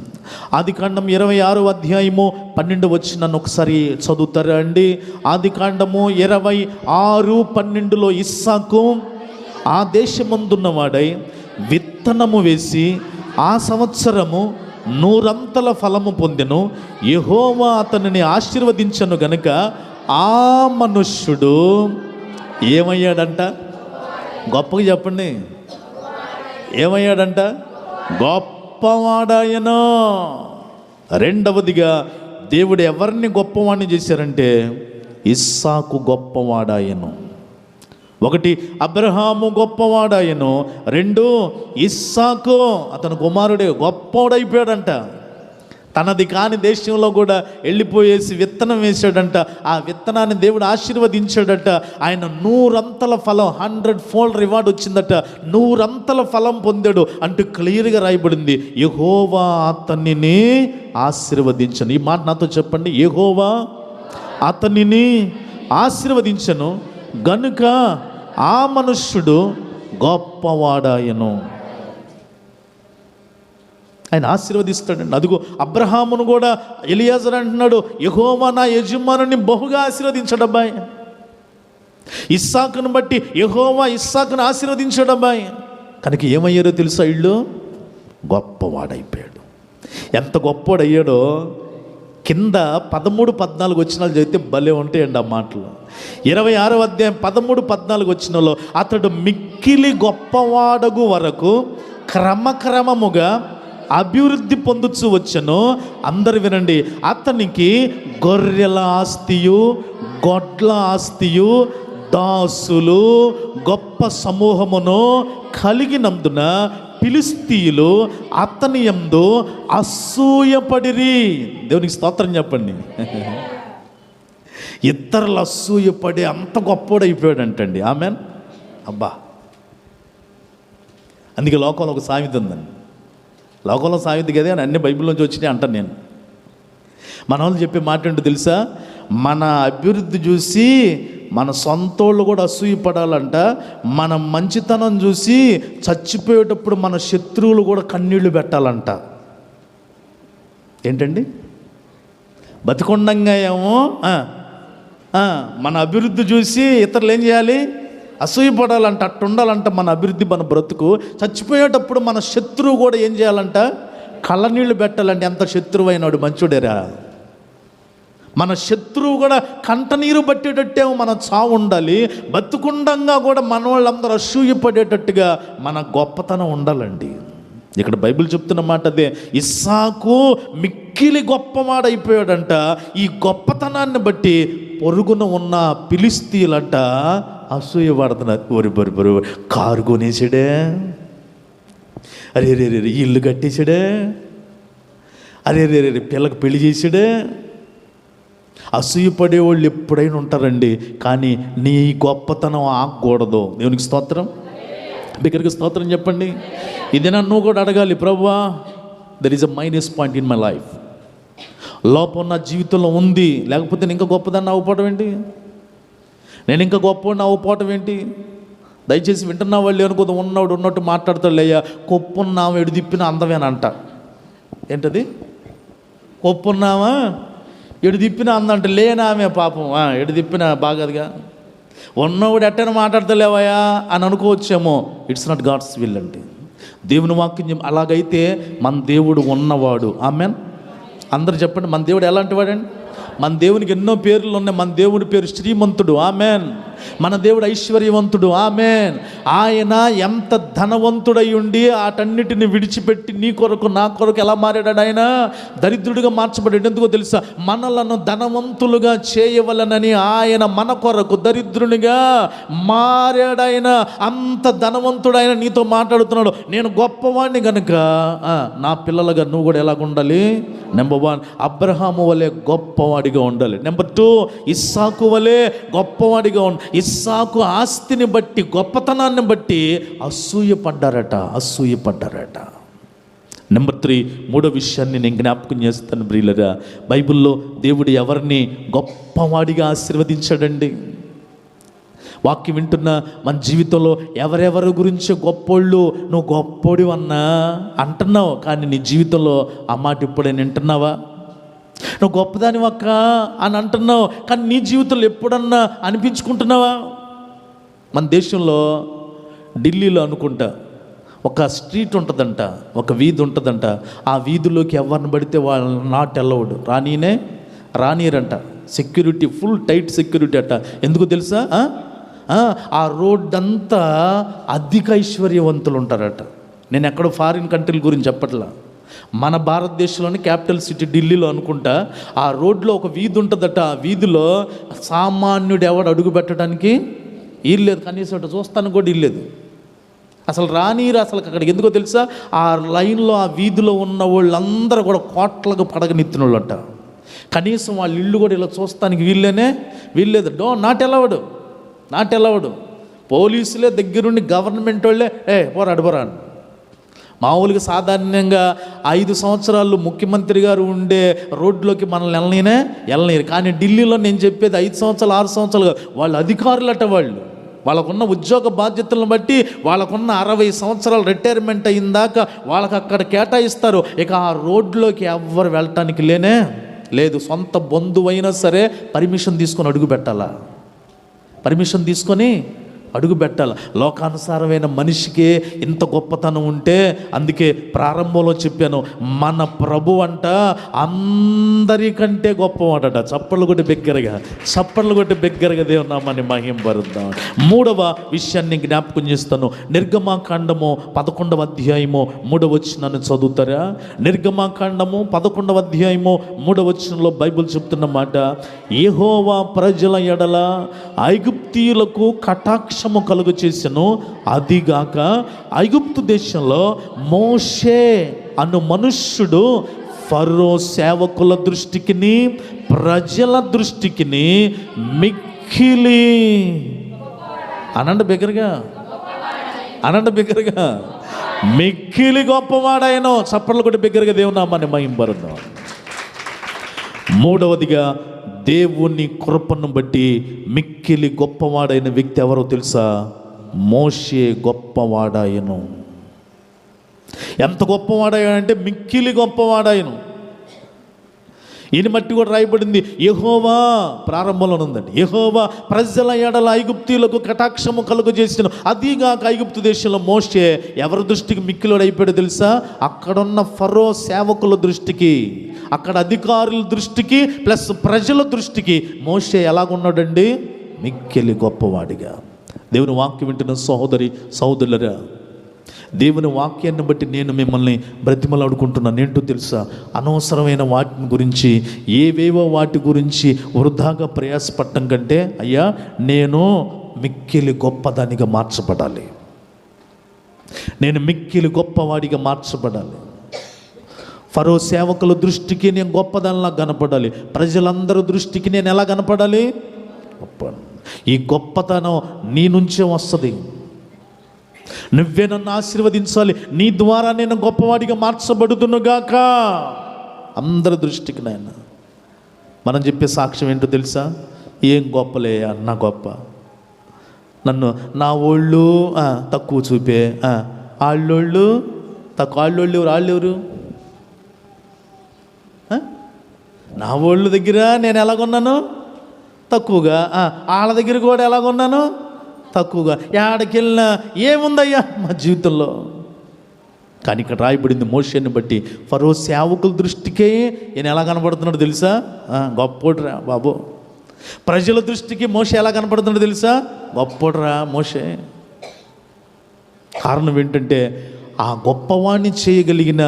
ఆదికాండం 26వ అధ్యాయము 12వ వచనాన్ని ఒకసారి చదువుతారా అండి? ఆదికాండము 26:12 ఇస్సాకు ఆ దేశమందున్నవాడై విత్తనము వేసి ఆ సంవత్సరము 100 అంతల ఫలము పొందెను. యెహోవా అతనిని ఆశీర్వదించను గనుక ఆ మనుష్యుడు ఏమయ్యాడంట? గొప్పగా చెప్పండి, ఏమయ్యాడంట? గొప్పవాడాయను. రెండవదిగా దేవుడు ఎవరిని గొప్పవాడిని చేశారంటే ఇస్సాకు గొప్పవాడాయను. ఒకటి అబ్రహాము గొప్పవాడాయను, 2 ఇస్సాకు అతను కుమారుడే గొప్పవాడైపోయాడంట. తనది కాని దేశంలో కూడా వెళ్ళిపోయేసి విత్తనం వేశాడంట. ఆ విత్తనాన్ని దేవుడు ఆశీర్వదించాడట. ఆయన 100 అంతల ఫలం, 100-fold రివార్డ్ వచ్చిందట. 100 అంతల ఫలం పొందాడు అంటూ క్లియర్గా రాయబడింది. యెహోవా అతనిని ఆశీర్వదించను. ఈ మాట నాతో చెప్పండి, యెహోవా అతనిని ఆశీర్వదించను గనుక ఆ మనుష్యుడు గొప్పవాడాయను. ఆయన ఆశీర్వదిస్తాడండి. అదిగో అబ్రహామును కూడా ఎలియాజరు అంటున్నాడు, యెహోవా నా యజమానుని బహుగా ఆశీర్వదించడబ్బాయి. ఇస్సాకును బట్టి యెహోవా ఇస్సాకును ఆశీర్వదించడబ్బాయి. కనుక ఏమయ్యారో తెలుసా? ఇళ్ళు గొప్పవాడైపోయాడు. ఎంత గొప్పవాడయ్యాడో కింద 13-14 వచనాలు చదివితే భలే ఉంటాయండి ఆ మాటలు. 26వ అధ్యాయం 13-14 వచనంలో అతడు మిక్కిలి గొప్పవాడగు వరకు క్రమక్రమముగా అభివృద్ధి పొందుచు వచ్చెను. అందరు వినండి. అతనికి గొర్రెల ఆస్తియు, గొడ్ల ఆస్తియు, దాసులు, గొప్ప సమూహమును కలిగినందున ఫిలిష్తీయులు అతని యందు అసూయపడిరి. దేవునికి స్తోత్రం చెప్పండి. ఇతరులు అసూయపడి అంత గొప్పోడైపోయాడు అంటండి. ఆమెన్. అబ్బా, అందుకే లోకంలో ఒక సామెత ఉందండి. లోకంలో సామెత కదా అని అన్ని బైబిల్లోంచి వచ్చినాయి అంటాను నేను. మన వాళ్ళు చెప్పే మాట ఏంటో తెలుసా? మన అభివృద్ధి చూసి మన సొంతోళ్ళు కూడా అసూయపడాలంట. మన మంచితనం చూసి చచ్చిపోయేటప్పుడు మన శత్రువులు కూడా కన్నీళ్లు పెట్టాలంట. ఏంటండి? బతికొండంగా ఏమో మన అభివృద్ధి చూసి ఇతరులు ఏం చేయాలి? అసూయపడాలంట. అట్టుండాలంట మన అభివృద్ధి, మన బ్రతుకు. చచ్చిపోయేటప్పుడు మన శత్రువు కూడా ఏం చేయాలంట? కళ్ళనీళ్ళు పెట్టాలంటే. ఎంత శత్రువు అయినాడు మంచుడేరా. మన శత్రువు కూడా కంటనీరు పట్టేటట్టేమో మన చావు ఉండాలి. బతుకుండంగా కూడా మన వాళ్ళందరూ అసూయపడేటట్టుగా మన గొప్పతనం ఉండాలండి. ఇక్కడ బైబిల్ చెప్తున్న మాట అదే. ఇస్సాకు మిక్కిలి గొప్పవాడైపోయాడంట. ఈ గొప్పతనాన్ని బట్టి పొరుగున ఉన్న ఫిలిష్తీయులంట అసూయపడుతున్నారు. బరి కారు కొనేసాడే, అరే ఇల్లు కట్టేసాడే, అరే పిల్లకి పెళ్లి చేసాడే. అసూయపడేవాళ్ళు ఎప్పుడైనా ఉంటారండి. కానీ నీ గొప్పతనం ఆగకూడదు. దేవునికి స్తోత్రం. బిగ్గరగా స్తోత్రం చెప్పండి. ఇది నన్ను కూడా అడగాలి, ప్రభువా there is a minus point in my life. లోపం నా జీవితంలో ఉంది, లేకపోతే నేను ఇంకా గొప్పదాన్ని అవ్వపోవడం ఏంటి? నేను ఇంకా గొప్పవాడిని అవ్వపోవటం ఏంటి? దయచేసి వింటున్నా వాళ్ళు అనుకోదు, ఉన్నట్టు మాట్లాడతాడులేయ్యా. కొప్పున్నామా ఎడు తిప్పినా అందమేనంట. ఏంటది? కొప్పున్నామా ఎడు తిప్పినా అందంటే లేనా ఆమె పాపం, ఎడు తిప్పినా బాగదుగా, ఉన్నవాడు ఎట్టని మాట్లాడతలేవయా అని అనుకోవచ్చేమో. ఇట్స్ నాట్ గాడ్స్ విల్ అండి. దేవుని వాక్యం అలాగైతే మన దేవుడు ఉన్నవాడు. ఆమెన్. అందరు చెప్పండి, మన దేవుడు ఎలాంటి వాడండి? మన దేవునికి ఎన్నో పేర్లు ఉన్నాయి. మన దేవుడి పేరు శ్రీమంతుడు. ఆమెన్. మన దేవుడు ఐశ్వర్యవంతుడు. ఆమెన్. ఆయన ఎంత ధనవంతుడై ఉండి వాటన్నిటిని విడిచిపెట్టి నీ కొరకు నా కొరకు ఎలా మారాడు? ఆయన దరిద్రుడిగా మార్చబడ్డాడు. ఎందుకో తెలుసా? మనలను ధనవంతులుగా చేయవలనని ఆయన మన కొరకు దరిద్రునిగా మారాడు. ఆయన అంత ధనవంతుడైన నీతో మాట్లాడుతున్నాడు. నేను గొప్పవాడిని కనుక నా పిల్లలుగా నువ్వు కూడా ఎలాగుండాలి? నెంబర్ 1, అబ్రహాము వలె గొప్పవాడిగా ఉండాలి. నెంబర్ 2, ఇస్సాకు వలె గొప్పవాడిగా ఉండాలి. ఇస్సాకు ఆస్తిని బట్టి, గొప్పతనాన్ని బట్టి అసూయపడ్డారట. నెంబర్ 3, మూడో విషయాన్ని నేను జ్ఞాపకం చేస్తాను ప్రియులరా. బైబిల్లో దేవుడు ఎవరిని గొప్పవాడిగా ఆశీర్వదించాడండి? వాక్యం వింటున్న మన జీవితంలో ఎవరెవరి గురించి గొప్పోళ్ళు, నువ్వు గొప్పోడి అన్నా అంటున్నావు, కానీ నీ జీవితంలో ఆ మాట ఎప్పుడైనా వింటున్నావా? నువ్వు గొప్పదాని అక్క అని అంటున్నావు, కానీ నీ జీవితంలో ఎప్పుడన్నా అనిపించుకుంటున్నావా? మన దేశంలో ఢిల్లీలో అనుకుంటా ఒక స్ట్రీట్ ఉంటుందంట, ఒక వీధి ఉంటుందంట. ఆ వీధిలోకి ఎవరిని పడితే వాళ్ళు నాట్ అలౌడ్, రానియరంట. సెక్యూరిటీ, ఫుల్ టైట్ సెక్యూరిటీ అట. ఎందుకు తెలుసా? ఆ రోడ్ అంతా అధిక ఐశ్వర్యవంతులు ఉంటారట. నేను ఎక్కడో ఫారిన్ కంట్రీల గురించి చెప్పట్లా, మన భారతదేశంలోని క్యాపిటల్ సిటీ ఢిల్లీలో అనుకుంటా. ఆ రోడ్లో ఒక వీధి ఉంటుందట. ఆ వీధిలో సామాన్యుడు ఎవడు అడుగు పెట్టడానికి వీల్లేదు, కనీసం అటు చూస్తాను కూడా వీల్లేదు. అసలు రానీరు అసలు అక్కడికి. ఎందుకో తెలుసా? ఆ లైన్లో, ఆ వీధిలో ఉన్న వాళ్ళందరూ కూడా కోట్లకు పడగనెత్తిన వాళ్ళు అంట. కనీసం వాళ్ళ ఇల్లు కూడా ఇలా చూస్తానికి వీల్లేదు. నాట్ ఎలవడు. పోలీసులే దగ్గరుండి, గవర్నమెంట్ వాళ్ళే పోరా. మామూలుగా సాధారణంగా 5 సంవత్సరాలు ముఖ్యమంత్రి గారు ఉండే రోడ్లోకి మనల్ని వెళ్ళనీరు. కానీ ఢిల్లీలో నేను చెప్పేది 5 సంవత్సరాలు 6 సంవత్సరాలు వాళ్ళు అధికారులట. వాళ్ళకున్న ఉద్యోగ బాధ్యతలను బట్టి వాళ్ళకున్న 60 సంవత్సరాలు రిటైర్మెంట్ అయిందాక వాళ్ళకి అక్కడ కేటాయిస్తారు. ఇక ఆ రోడ్లోకి ఎవ్వరు వెళ్ళటానికి లేదు. సొంత బంధువైనా సరే పర్మిషన్ తీసుకొని అడుగు పెట్టాలి. లోకానుసారమైన మనిషికే ఇంత గొప్పతనం ఉంటే, అందుకే ప్రారంభంలో చెప్పాను, మన ప్రభు అంట అందరికంటే గొప్పవాడట. చప్పట్లు కొట్టి బిగ్గరగా దేవుని నామాన్ని మహింపరుద్దాం. మూడవ విషయాన్ని జ్ఞాపకం చేస్తాను. నిర్గమాకాండము 11వ అధ్యాయము 3వ వచనాన్ని చదువుతారా? నిర్గమాకాండము 11వ అధ్యాయము 3వ వచనంలో బైబిల్ చెప్తున్న మాట, యెహోవా ప్రజల ఎడల ఐగుప్తీయులకు కటాక్షము కలుగు చేసెను. అదిగాక ఐగుప్తు దేశంలో మోషే అను మనుష్యుడు ఫరో సేవకుల దృష్టికిని ప్రజల దృష్టికిని మిక్కిలి అనండి బిగ్గరగా మిక్కిలి గొప్పవాడాయనో. చప్పట్లు కొట్టి బిగ్గరగా దేవుని నామాన్ని మహింపరుద్దాం. మూడవదిగా, దేవుని కృపను బట్టి మిక్కిలి గొప్పవాడైన వ్యక్తి ఎవరో తెలుసా? మోషే గొప్పవాడాయను. ఎంత గొప్పవాడాయనంటే మిక్కిలి గొప్పవాడాయను. ఈయన మట్టి కూడా రాయబడింది, యెహోవా ప్రారంభంలో ఉందండి. యెహోవా ప్రజల ఎడల ఐగుప్తీయులకు కటాక్షము కలుగు చేసిన. అదిగాక ఐగుప్తు దేశంలో మోషే ఎవరి దృష్టికి మిక్కిలోడు అయిపోయాడో తెలుసా? అక్కడున్న ఫరో సేవకుల దృష్టికి, అక్కడ అధికారుల దృష్టికి ప్లస్ ప్రజల దృష్టికి మోషే ఎలాగున్నాడండి? మిక్కిలి గొప్పవాడిగా. దేవుని వాక్యం వింటున్న సహోదరులరా, దేవుని వాక్యాన్ని బట్టి నేను మిమ్మల్ని బ్రతిమలాడుకుంటున్నాను. ఏంటో తెలుసా? అనవసరమైన వాటి గురించి, ఏవేవో వాటి గురించి వృధాగా ప్రయాసపడటం కంటే, అయ్యా నేను మిక్కిలి గొప్పదానిగా మార్చబడాలి, నేను మిక్కిలి గొప్పవాడిగా మార్చబడాలి. ఫరో సేవకుల దృష్టికి నేను గొప్పదానిలా కనపడాలి, ప్రజలందరి దృష్టికి నేను ఎలా కనపడాలి? గొప్ప. ఈ గొప్పతనం నీ నుంచే వస్తుంది. నువ్వే నన్ను ఆశీర్వదించాలి, నీ ద్వారా నేను గొప్పవాడిగా మార్చబడుతున్నగాక అందరి దృష్టికి. నాయన మనం చెప్పే సాక్ష్యం ఏంటో తెలుసా? ఏం గొప్పలే అన్న గొప్ప, నన్ను నా ఓళ్ళు తక్కువ చూపే, వాళ్ళోళ్ళు తక్కువ. వాళ్ళోళ్ళు ఎవరు? నా వాళ్ళ దగ్గర నేను ఎలాగొన్నాను? తక్కువగా. వాళ్ళ దగ్గర కూడా ఎలాగొన్నాను? తక్కువగా. ఎక్కడికి వెళ్ళినా ఏముందయ్యా మా జీవితంలో? కానీ ఇక్కడ రాయబడింది మోషేని బట్టి, ఫరో సేవకుల దృష్టికే ఈయన ఎలా కనపడుతున్నాడు తెలుసా? గొప్పోడురా బాబు. ప్రజల దృష్టికి మోషే ఎలా కనపడుతున్నాడు తెలుసా? గొప్పోడురా మోషే. కారణం ఏంటంటే ఆ గొప్పవాణ్ణి చేయగలిగిన,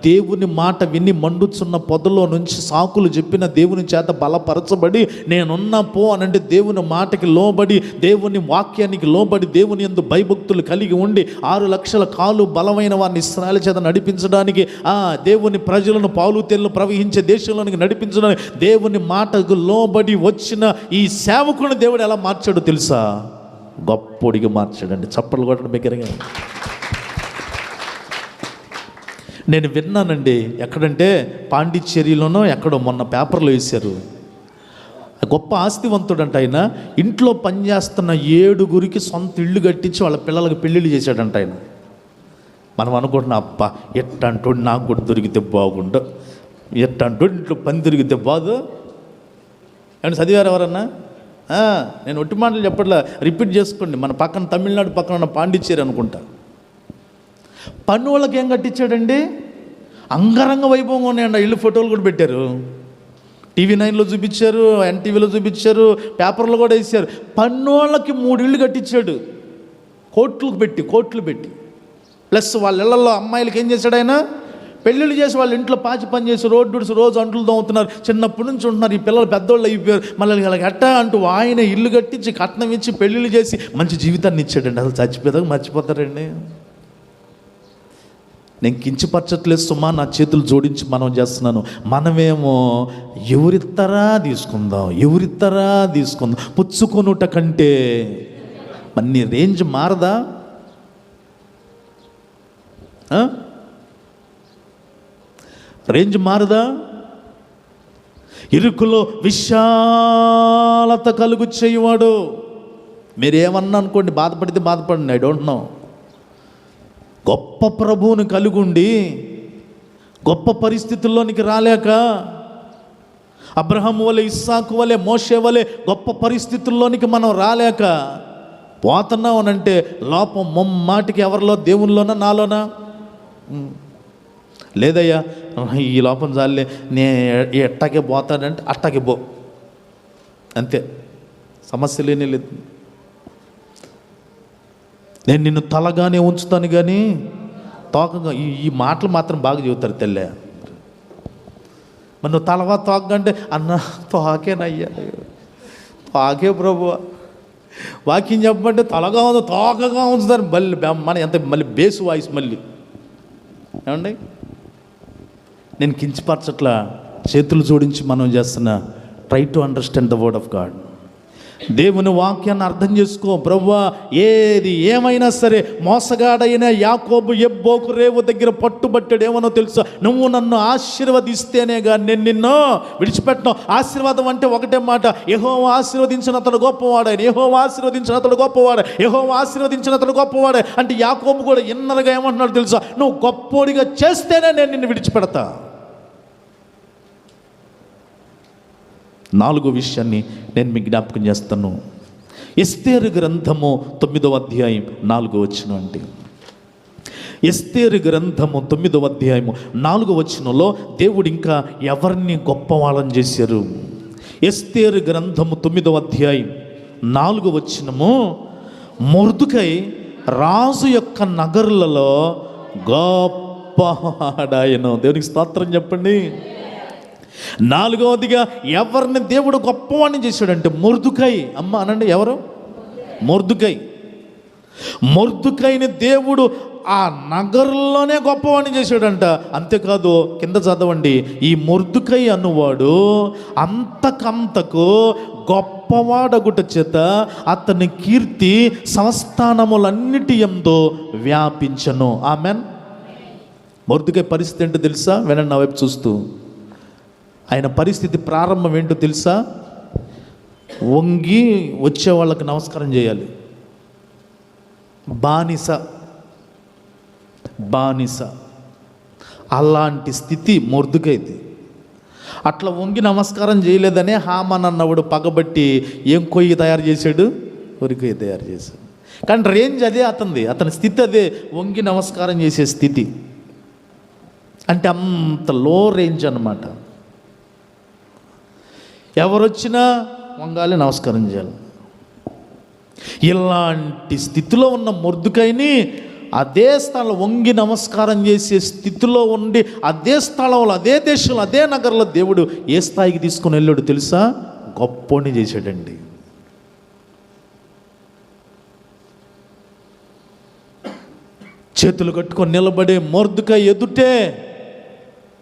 దేవుని మాట విని మండుచున్న పొదలో నుంచి సాకులు చెప్పిన దేవుని చేత బలపరచబడి నేనున్నా పో అనంటే దేవుని మాటకి లోబడి, దేవుని వాక్యానికి లోబడి, దేవుని యందు భయభక్తులు కలిగి ఉండి 6 లక్షల కాలు బలమైన వారిని ఇశ్రాయేలు చేత నడిపించడానికి, దేవుని ప్రజలను పాలు తేళ్లు ప్రవహించే దేశంలోనికి నడిపించడానికి దేవుని మాటకు లోబడి వచ్చిన ఈ సేవకుని దేవుడు ఎలా మార్చాడో తెలుసా? గొప్పోడిగా మార్చాడండి. చప్పట్లు కొట్టడం బిగ్గరగా. నేను విన్నానండి, ఎక్కడంటే పాండిచ్చేరిలోనో ఎక్కడో మొన్న పేపర్లో వేశారు. గొప్ప ఆస్తివంతుడంట ఆయన. ఇంట్లో పనిచేస్తున్న 7గురికి సొంత ఇల్లు కట్టించి వాళ్ళ పిల్లలకు పెళ్ళిళ్ళు చేశాడంట ఆయన. మనం అనుకుంటున్నాం, అబ్బా ఎట్టంటోడు నాకు కూడా దొరికితే బాగుండు, ఎట్టంటోడు ఇంట్లో పని దొరికితే బాదు. ఏమన్నా చదివారు ఎవరన్నా? నేను ఒట్టి మాటలు చెప్పట్లా, రిపీట్ చేసుకోండి. మన పక్కన తమిళనాడు పక్కన ఉన్న పాండిచ్చేరి అనుకుంటా. పన్ను వాళ్ళకి ఏం కట్టించాడండి? అంగరంగ వైభవంగా ఉన్నాయండి. ఇల్లు ఫోటోలు కూడా పెట్టారు, TV 9లో చూపించారు, NTVలో చూపించారు, పేపర్లో కూడా వేసారు. పన్నోళ్ళకి 3 ఇళ్ళు కట్టించాడు, కోట్లు పెట్టి. ప్లస్ వాళ్ళ ఇళ్లలో అమ్మాయిలకి ఏం చేశాడు ఆయన? పెళ్ళిళ్ళు చేసి వాళ్ళ ఇంట్లో పాచి పని చేసి రోజు అంట్లు తోముతున్నారు. చిన్నప్పటి నుంచి ఉంటున్నారు. ఈ పిల్లలు పెద్దోళ్ళు అయిపోయారు. మళ్ళీ వాళ్ళకి ఎట్టా అంటూ ఆయన ఇల్లు కట్టించి కట్నం ఇచ్చి పెళ్ళిళ్ళు చేసి మంచి జీవితాన్ని ఇచ్చాడండి. అసలు చచ్చిపోయేదాకా మర్చిపోతారండి. నేను కించపరచట్లేదు సుమా, నా చేతులు జోడించి మనం చేస్తున్నాను. మనమేమో ఎవరిత్తరా తీసుకుందాం పుచ్చుకొనుట కంటే. మరి నీ రేంజ్ మారదా? రేంజ్ మారదా? ఇరుకులో విశాలత కలుగు చేయువాడు. మీరేమన్నా అనుకోండి, బాధపడితే బాధపడండి, ఐ డోంట్ నో. గొప్ప ప్రభువుని కలుగుండి గొప్ప పరిస్థితుల్లోనికి రాలేక, అబ్రహాము వలె, ఇస్సాకు వలె, మోషే వలె గొప్ప పరిస్థితుల్లోనికి మనం రాలేక పోతున్నాం అనంటే లోపం ముమ్మాటికి ఎవరిలో? దేవునిలోనా, నాలోనా? లేదయ్యా ఈ లోపం చాలే, నే ఎట్టాకే పోతానంటే అట్టాకే పో, అంతే, సమస్య లేనే లేదు. నేను నిన్ను తలగానే ఉంచుతాను కానీ తోకగా. ఈ మాటలు మాత్రం బాగా చెబుతారు తెల్లే. మరి నువ్వు తలవా తోకగా అంటే, అన్న తోకేనయ్యా, తోకే ప్రభు. వాక్యం చెప్పమంటే తలగా ఉంది, తోకగా ఉంచుతారు. మన ఎంత మళ్ళీ బేసు వాయిస్ మళ్ళీ. ఏమండి, నేను కించపరచట్లా, చేతులు జోడించి మనం చేస్తున్నా. Try to understand the word of God. దేవుని వాక్యాన్ని అర్థం చేసుకో. ప్రభువా, ఏది ఏమైనా సరే మోసగాడైన యాకోబు ఎబ్బోకు రేవు దగ్గర పట్టుబట్టాడు. ఏమనో తెలుసా? నువ్వు నన్ను ఆశీర్వదిస్తేనే కానీ నేను నిన్ను విడిచిపెట్టను. ఆశీర్వాదం అంటే ఒకటే మాట, యెహోవా ఆశీర్వదించిన అతడు గొప్పవాడే, యెహోవా ఆశీర్వదించిన అతడు గొప్పవాడే, యెహోవా ఆశీర్వదించిన అతడు గొప్పవాడే. అంటే యాకోబు కూడా ఇన్నరగా ఏమంటున్నాడు తెలుసా? నువ్వు గొప్పోడిగా చేస్తేనే నేను నిన్ను విడిచిపెడతా. 4వ విషయాన్ని నేను మీకు జ్ఞాపకం చేస్తాను. ఎస్తేరు గ్రంథము 9వ అధ్యాయం 4వ వచనం. అంటే ఎస్తేరు గ్రంథము 9వ అధ్యాయము 4వ వచనంలో దేవుడు ఇంకా ఎవరిని గొప్పవాళ్ళని చేశారు? ఎస్తేరు గ్రంథము 9వ అధ్యాయం 4వ వచనము, మొర్దుకై రాజు యొక్క నగరులలో గొప్పవాడాయను. దేవునికి స్తోత్రం చెప్పండి. 4వదిగా ఎవరిని దేవుడు గొప్పవాడిని చేశాడంటే మొర్దుకై. అమ్మ అనండి, ఎవరు? మొర్దుకైని దేవుడు ఆ నగరంలోనే గొప్పవాడిని చేశాడంట. అంతేకాదు, కింద చదవండి, ఈ మొర్దుకై అన్నవాడు అంతకంతకు గొప్పవాడగుట చేత అతని కీర్తి సంస్థానములన్నిటి యందు వ్యాపించను. ఆమెన్. మొర్దుకై పరిస్థితి ఏంటో తెలుసా? వినండి నా వైపు చూస్తూ. ఆయన పరిస్థితి ప్రారంభం ఏంటో తెలుసా? వంగి వచ్చే వాళ్ళకి నమస్కారం చేయాలి. బానిస అలాంటి స్థితి మొర్దుకైది. అట్లా వంగి నమస్కారం చేయలేదనే హామాన్ అన్నవాడు పగబట్టి ఏం కొయ్యి తయారు చేశాడు, కొయ్యి తయారు చేశాడు. కానీ రేంజ్ అదే, అతని స్థితి అదే, వంగి నమస్కారం చేసే స్థితి. అంటే అంత లో రేంజ్ అన్నమాట. ఎవరొచ్చినా వంగాలి, నమస్కారం చేయాలి. ఇలాంటి స్థితిలో ఉన్న మొర్దుకైని అదే స్థలంలో వంగి నమస్కారం చేసే స్థితిలో ఉండి అదే స్థలంలో, అదే దేశంలో, అదే నగరంలో దేవుడు ఏ స్థాయికి తీసుకుని వెళ్ళాడు తెలుసా? గొప్పోని చేశాడండి. చేతులు కట్టుకొని నిలబడే మొర్దుకై ఎదుటే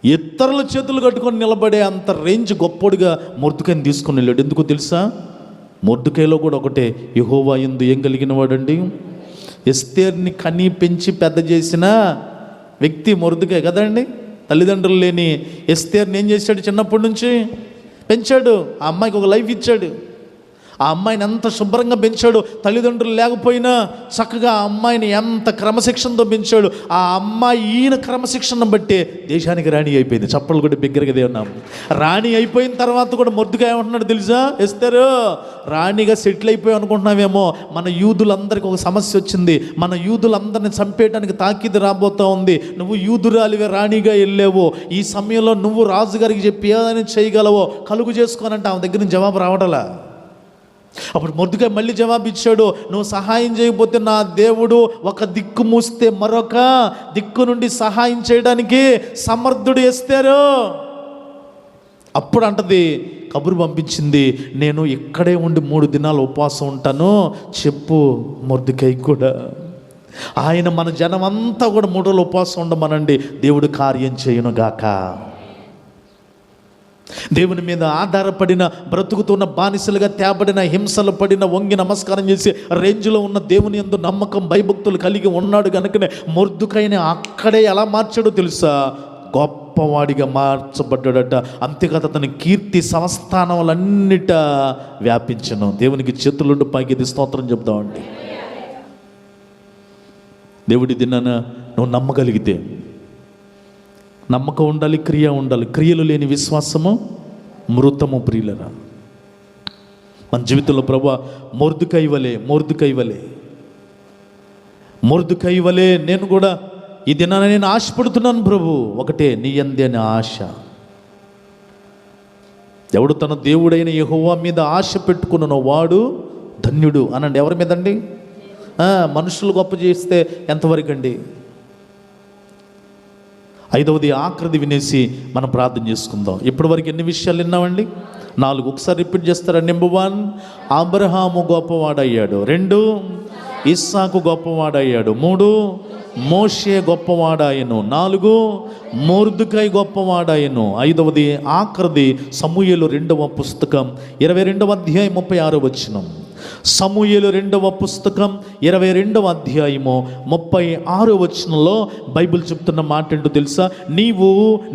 ఇతరుల చేతులు కట్టుకొని నిలబడే అంత రేంజ్ గొప్పోడిగా మొర్దుకైని తీసుకుని వెళ్ళాడు. ఎందుకు తెలుసా? మొర్దుకైలో కూడా ఒకటే, యెహోవా యందు ఏం కలిగిన వాడండి? ఎస్తేర్ని కని పెంచి పెద్ద చేసిన వ్యక్తి మొర్దుకై కదండి. తల్లిదండ్రులు లేని ఎస్తేర్ని ఏం చేశాడు? చిన్నప్పటి నుంచి పెంచాడు. ఆ అమ్మాయికి ఒక లైఫ్ ఇచ్చాడు. ఆ అమ్మాయిని ఎంత శుభ్రంగా పెంచాడు. తల్లిదండ్రులు లేకపోయినా చక్కగా ఆ అమ్మాయిని ఎంత క్రమశిక్షణతో పెంచాడు. ఆ అమ్మాయి ఈయన క్రమశిక్షణ బట్టే దేశానికి రాణి అయిపోయింది. చప్పలు కూడా బిగ్గరగా దేవున్నాం. రాణి అయిపోయిన తర్వాత కూడా మొర్దుకై ఏమంటున్నాడు తెలుసా? ఎస్తేరు రాణిగా సెటిల్ అయిపోయి అనుకుంటున్నావేమో, మన యూదులందరికీ ఒక సమస్య వచ్చింది. మన యూదులందరిని చంపేయడానికి తాకీదు రాబోతూ ఉంది. నువ్వు యూదురాలివే రాణిగా వెళ్ళావు. ఈ సమయంలో నువ్వు రాజుగారికి చెప్పి ఏదైనా చేయగలవో కలుగు చేసుకోనంటే ఆమె దగ్గర నుంచి జవాబు రావటలా. అప్పుడు మొర్దుకై మళ్ళీ జవాబు ఇచ్చాడు, నువ్వు సహాయం చేయకపోతే నా దేవుడు ఒక దిక్కు మూస్తే మరొక దిక్కు నుండి సహాయం చేయడానికి సమర్థుడు ఎస్తేరు. అప్పుడు అంటది, కబురు పంపించింది, నేను ఇక్కడే ఉండి 3 దినాలు ఉపవాసం ఉంటాను చెప్పు మొర్దుకై కూడా. ఆయన మన జనం అంతా కూడా 3 రోజులు ఉపవాసం ఉండమనండి, దేవుడు కార్యం చేయను గాక. దేవుని మీద ఆధారపడిన, బ్రతుకుతున్న, బానిసలుగా తేబడిన, హింసలు పడిన, వంగి నమస్కారం చేసి రేంజ్లో ఉన్న దేవుని యందు నమ్మకం, భయభక్తులు కలిగి ఉన్నాడు కనుకనే మొర్దుకైని అక్కడే ఎలా మార్చాడో తెలుసా? గొప్పవాడిగా మార్చబడ్డాడట. అంతేకాదు అతని కీర్తి సంస్థానములన్నిట వ్యాపించను. దేవునికి చేతులుండి పైకి స్తోత్రం చెప్దామండి. దేవుడి దినాన నువ్వు నమ్మగలిగితే, నమ్మకం ఉండాలి, క్రియ ఉండాలి. క్రియలు లేని విశ్వాసము మృతము. ప్రియులరా, మన జీవితంలో ప్రభువా మొర్దుకై వలే నేను కూడా ఈ దినాన నేను ఆశపడుతున్నాను ప్రభు. ఒకటే, నీ యందే అనే ఆశ. ఎవడు తన దేవుడైన యెహోవా మీద ఆశ పెట్టుకున్న వాడు ధన్యుడు అనండి. ఎవరి మీద అండి? మనుషులు గొప్ప చేస్తే ఎంతవరకు అండి? 5వది ఆఖరిది వినేసి మనం ప్రార్థన చేసుకుందాం. ఇప్పటివరకు ఎన్ని విషయాలు విన్నామండి? 4. ఒకసారి రిపీట్ చేస్తారా? నెంబర్ 1, అబ్రహాము గొప్పవాడయ్యాడు. 2, ఇస్సాకు గొప్పవాడయ్యాడు. 3, మోషే గొప్పవాడాయను. 4, మొర్దుకై గొప్పవాడాయను. 5వది ఆఖరిది సమూయేలు 2వ పుస్తకం 22వ అధ్యాయం 36వ వచనం. సమూయేలు 2వ పుస్తకం 22వ అధ్యాయము 36వ వచనంలో బైబిల్ చెప్తున్న మాట ఏంటో తెలుసా? నీవు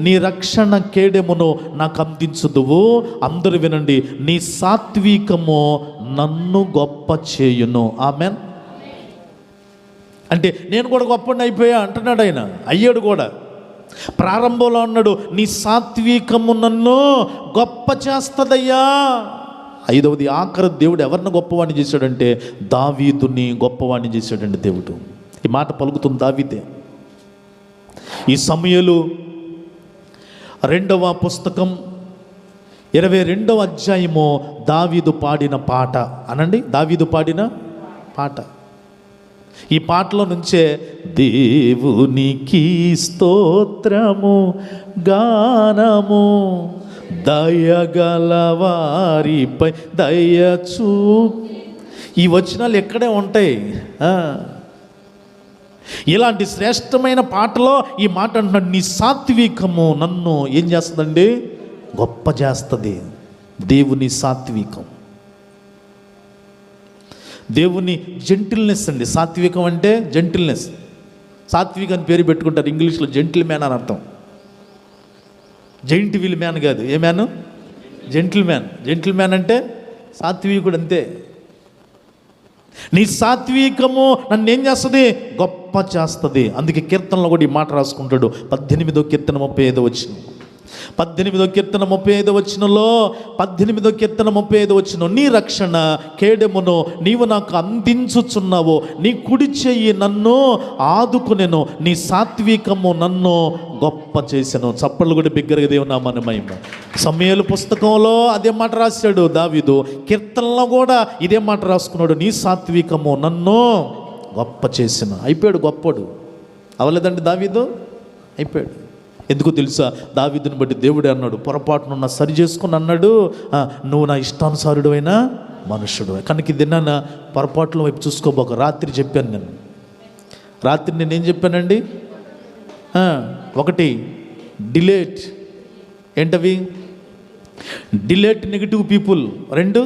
నీ రక్షణ కేడెమును నాకు అందించుదువు. అందరూ వినండి, నీ సాత్వికము నన్ను గొప్ప చేయును. ఆమెన్. అంటే నేను కూడా గొప్పని అయిపోయా అంటున్నాడు ఆయన. అయ్యాడు కూడా. ప్రారంభంలో అన్నాడు, నీ సాత్వికము నన్ను గొప్ప చేస్తదయ్యా. 5వది ఆఖరి దేవుడు ఎవరిని గొప్పవాణ్ణి చేశాడంటే దావీదుని గొప్పవాణ్ణి చేశాడండి దేవుడు. ఈ మాట పలుకుతుంది దావీదే. ఈ సమూయేలు 2వ పుస్తకం 22వ అధ్యాయము దావీదు పాడిన పాట అనండి. దావీదు పాడిన పాట. ఈ పాటలో నుంచే దేవునికి స్తోత్రము గానము, దయగలవారిపై దయచూ. ఈ వచనాలు ఎక్కడే ఉంటాయి. ఇలాంటి శ్రేష్టమైన పాటలో ఈ మాట అంటున్నాడు, నీ సాత్వికము నన్ను ఏం చేస్తుందండి? గొప్ప చేస్తుంది. దేవుని సాత్వికం, దేవుని జెంటిల్నెస్ అండి. సాత్వికం అంటే జెంటిల్నెస్. సాత్విక్ అని పేరు పెట్టుకుంటారు ఇంగ్లీష్లో, జెంటిల్ మ్యాన్ అని అర్థం. జైంట్ వీల్ మ్యాన్ కాదు. ఏ man? Gentleman. Gentleman అంటే సాత్వికుడు అంతే. నీ సాత్వికము నన్ను ఏం చేస్తుంది? గొప్ప చేస్తుంది. అందుకే కీర్తనలో కూడా ఈ మాట రాసుకుంటాడు. 18వ కీర్తన 35వ వచనం. 18వ కీర్తన 35వ వచనంలో 18వ కీర్తన 35వ వచనం, నీ రక్షణ కేడెమును నీవు నాకు అందించుచున్నావు, నీ కుడి చెయ్యి నన్ను ఆదుకునెను, నీ సాత్వికము నన్ను గొప్ప చేసెను. చప్పళ్ళు కూడా బిగ్గరగా దేవుని నామమున మహిమ. సమూయేలు పుస్తకంలో అదే మాట రాశాడు దావీదు, కీర్తనలో కూడా ఇదే మాట రాసుకున్నాడు, నీ సాత్వికము నన్ను గొప్ప చేసిన. అయిపోయాడు గొప్పడు. అవలేదండి దావీదు? అయిపోయాడు. ఎందుకు తెలుసా? దావీదుని బట్టి దేవుడే అన్నాడు, పొరపాటునున్న సరి చేసుకుని అన్నాడు, నువ్వు నా ఇష్టానుసారుడైన మనుషుడు. కనుక ఇది నా పొరపాట్ల వైపు చూసుకోబోక. రాత్రి చెప్పాను నేను, రాత్రి నేనేం చెప్పానండి? ఒకటి డిలేట్, ఏంటవి? Delete negative people. 2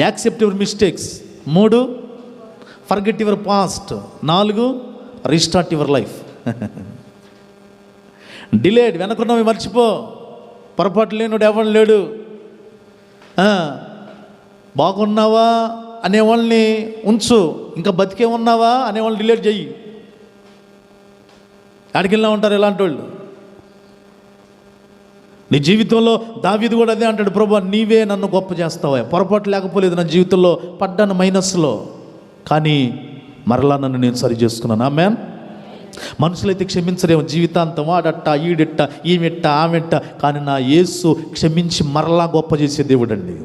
accept your mistakes. 3 forget your past. 4 restart your life. Delete, వెనకున్నవి మర్చిపో. పొరపాటు లేనుడు ఎవరు లేడు. బాగున్నావా అనేవాళ్ళని ఉంచు, ఇంకా బతికే ఉన్నావా అనేవాళ్ళని డిలేట్ చెయ్యి. ఆడికెళ్ళా ఉంటారు ఇలాంటి వాళ్ళు. నీ జీవితంలో దావీదు కూడా అదే అంటాడు, ప్రభు నీవే నన్ను గొప్ప చేస్తావా. పొరపాటు లేకపోలేదు నా జీవితంలో, పడ్డాను మైనస్లో, కానీ మరలా నన్ను నేను సరి చేసుకున్నాను. ఆమేన్. మనుషులైతే క్షమించరేమో, జీవితాంతం వాడట్ట, ఈడెట్ట, ఈమెట్ట, ఆమెట్ట, కానీ నా యేసు క్షమించి మరలా గొప్ప చేసే దేవుడు అండి.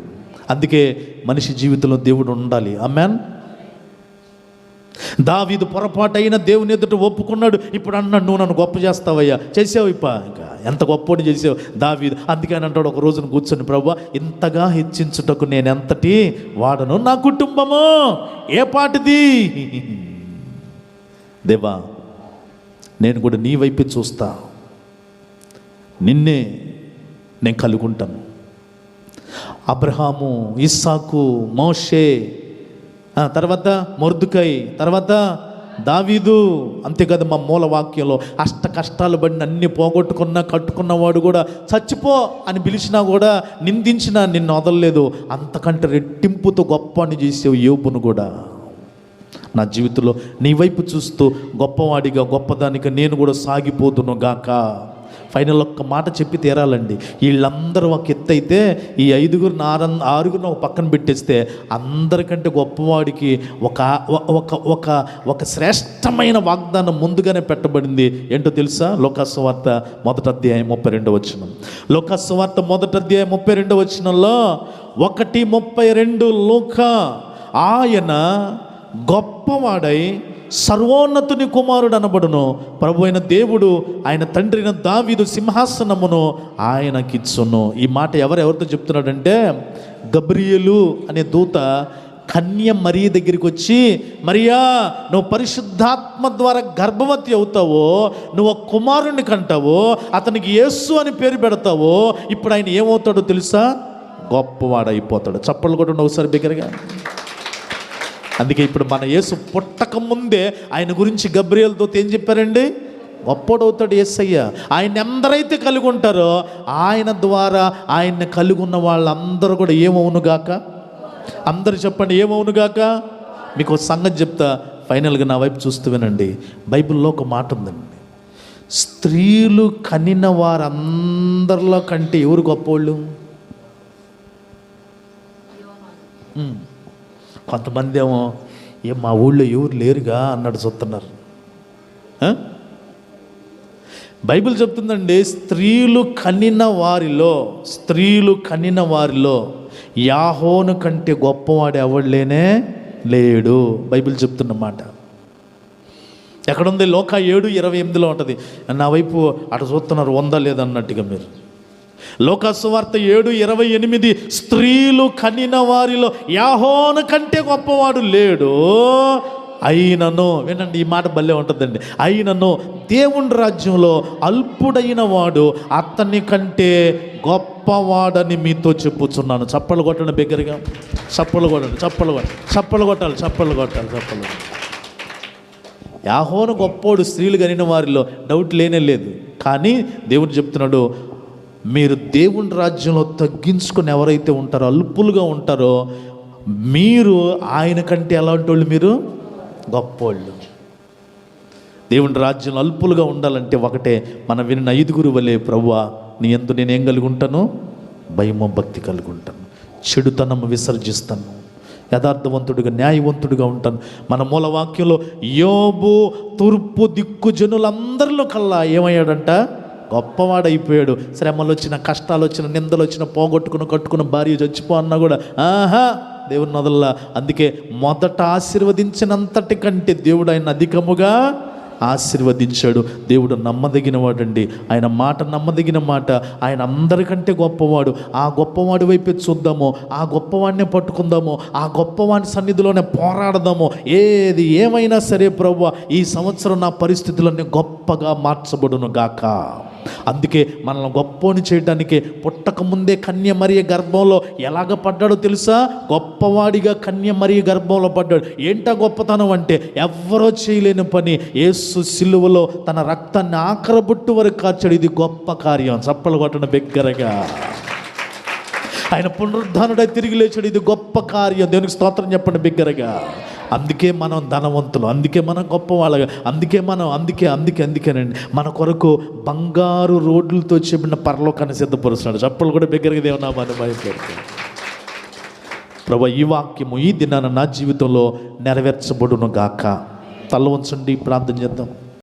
అందుకే మనిషి జీవితంలో దేవుడు ఉండాలి. ఆమేన్. దావీదు పొరపాటైన దేవుని ఎదుట ఒప్పుకున్నాడు. ఇప్పుడు అన్నాడు, నువ్వు నన్ను గొప్ప చేస్తావయ్యా. చేసావు ఇంకా ఎంత గొప్పని చేసావు దావీదు. అందుకే అని అంటాడు, ఒక రోజున కూర్చొని, ప్రభువా ఇంతగా హెచ్చించుటకు నేను ఎంతటి వాడను, నా కుటుంబము ఏ పాటిది. దేవా నేను కూడా నీ వైపే చూస్తా, నిన్నే నేను కలుగుంటాను. అబ్రహాము, ఇస్సాకు, మోషే, తర్వాత మొర్దుకై, తర్వాత దావీదు. అంతేకాదు మా మూల వాక్యంలో అష్ట కష్టాలు పడిన అన్ని పోగొట్టుకున్నా కట్టుకున్నవాడు కూడా చచ్చిపో అని పిలిచినా కూడా, నిందించినా నిన్ను వదలలేదు. అంతకంటే రెట్టింపుతో గొప్ప అని చేసేవు యోబును కూడా. నా జీవితంలో నీ వైపు చూస్తూ గొప్పవాడిగా, గొప్పదానిగా నేను కూడా సాగిపోదును గాక. ఫైనల్ ఒక్క మాట చెప్పి తీరాలండి. వీళ్ళందరూ ఒక ఎత్తు అయితే, ఈ 6గురిని ఒక పక్కన పెట్టేస్తే, అందరికంటే గొప్పవాడికి ఒక శ్రేష్టమైన వాగ్దానం ముందుగానే పెట్టబడింది. ఏంటో తెలుసా? లోకాసువార్త 1వ అధ్యాయం 32వ వచనం. లోకాసువార్త 1వ అధ్యాయం 32వ వచనంలో 1:32 లూకా, ఆయన గొప్పవాడై సర్వోన్నతుని కుమారుడు అనబడును, ప్రభు అయిన దేవుడు ఆయన తండ్రి అయిన దావీదు సింహాసనమును ఆయనకిచ్చును. ఈ మాట ఎవరితో చెప్తున్నాడంటే, గబ్రియేలు అనే దూత కన్య మరియ దగ్గరికి వచ్చి, మరియా నువ్వు పరిశుద్ధాత్మ ద్వారా గర్భవతి అవుతావో, నువ్వు ఒక కుమారుణ్ణి కంటావో, అతనికి యేసు అని పేరు పెడతావో, ఇప్పుడు ఆయన ఏమవుతాడో తెలుసా? గొప్పవాడైపోతాడు. చప్పట్లు కూడా ఒకసారి బిగ్గరగా. అందుకే ఇప్పుడు మన యేసు పుట్టక ముందే ఆయన గురించి గబ్రియేలుతో ఏం చెప్పారండి? గొప్పడవుతాడు యేసయ్య. ఆయన ఎందరైతే కలిగి ఉంటారో ఆయన ద్వారా ఆయన్ని కలిగి ఉన్న వాళ్ళందరూ కూడా ఏమవునుగాక. అందరూ చెప్పండి, ఏమవునుగాక. మీకు సంగతి చెప్తా, ఫైనల్గా నా వైపు చూస్తూ వినండి. బైబిల్లో ఒక మాట ఉందండి, స్త్రీలు కనిన వారందరిలో కంటే ఎవరు గొప్పవాళ్ళు? కొంతమంది ఏమో మా ఊళ్ళో ఎవరు లేరుగా అన్నాడు చూస్తున్నారు. బైబిల్ చెప్తుందండి, స్త్రీలు కనిన వారిలో యాహోను కంటే గొప్పవాడు ఎవడు లేడు. బైబిల్ చెప్తున్నమాట. ఎక్కడుంది? లోకా 7:28 ఉంటుంది. నా వైపు అటు చూస్తున్నారు, ఉందా లేదన్నట్టుగా మీరు. లోకాసువార్త 7:28, స్త్రీలు కనిన వారిలో యాహోను కంటే గొప్పవాడు లేడు, అయినను, వినండి ఈ మాట భలే ఉంటుందండి, అయినను దేవుని రాజ్యంలో అల్పుడైన వాడు అతని కంటే గొప్పవాడని మీతో చెప్పుచున్నాను. చప్పలు కొట్టండి బిగ్గరగా, చప్పలు కొట్టాలి. యాహోను గొప్పోడు స్త్రీలు కనిన వారిలో, డౌట్ లేనే లేదు. కానీ దేవుడు చెప్తున్నాడు, మీరు దేవుని రాజ్యంలో తగ్గించుకొని ఎవరైతే ఉంటారో, అల్పులుగా ఉంటారో, మీరు ఆయన కంటే ఎలాంటి వాళ్ళు? మీరు గొప్పోళ్ళు. దేవుని రాజ్యంలో అల్పులుగా ఉండాలంటే ఒకటే, మనం విన్న 5 వలె ప్రభువా నీ యందు నేనేం కలిగి ఉంటాను? భయము భక్తి కలిగి ఉంటాను. చెడుతనము విసర్జిస్తాను. యథార్థవంతుడిగా న్యాయవంతుడిగా ఉంటాను. మన మూల వాక్యంలో యోబు తూర్పు దిక్కు జనులందరిలో కల్లా ఏమయ్యాడంట? గొప్పవాడైపోయాడు. శ్రమలు వచ్చిన, కష్టాలు వచ్చిన, నిందలు వచ్చిన, కట్టుకున్న భార్య చచ్చిపో అన్నా కూడా దేవుని నదల్లా. అందుకే మొదట ఆశీర్వదించినంతటి కంటే దేవుడు ఆయన అధికముగా ఆశీర్వదించాడు. దేవుడు నమ్మదగిన వాడండి. ఆయన మాట నమ్మదగిన మాట. ఆయన అందరికంటే గొప్పవాడు. ఆ గొప్పవాడి వైపే చూద్దాము, ఆ గొప్పవాడినే పట్టుకుందాము, ఆ గొప్పవాడి సన్నిధిలోనే పోరాడదాము. ఏది ఏమైనా సరే ప్రభువా, ఈ సంవత్సరం నా పరిస్థితులన్నీ గొప్పగా మార్చబడును గాక. అందుకే మనల్ని గొప్పని చేయడానికి పుట్టక ముందే కన్యమరియ గర్భంలో ఎలాగ పడ్డాడో తెలుసా? గొప్పవాడిగా కన్యమరియ గర్భంలో పడ్డాడు. ఏంటా గొప్పతనం అంటే, ఎవ్వరో చేయలేని పని యేసు సిలువలో తన రక్తాన్ని ఆఖరబొట్టు వరకు కార్చాడు. ఇది గొప్ప కార్యం. చప్పలు కొట్టడం బిగ్గరగా. ఆయన పునరుద్ధానుడై తిరిగి లేచాడు. ఇది గొప్ప కార్యం. దేవునికి స్తోత్రం చెప్పండి బిగ్గరగా. అందుకే మనం ధనవంతులు, అందుకే మనం గొప్పవాళ్ళగా, అందుకేనండి మన కొరకు బంగారు రోడ్లతో చెప్పిన పరలోకాన్ని సిద్ధపరుస్తున్నాడు. చప్పలు కూడా బిగ్గరగా దేవునామాన్ని భయపెడతాడు. ప్రభు, ఈ వాక్యము ఈ దినాన నా జీవితంలో నెరవేర్చబడును గాక. తల వంచండి, ప్రార్థన చేద్దాం.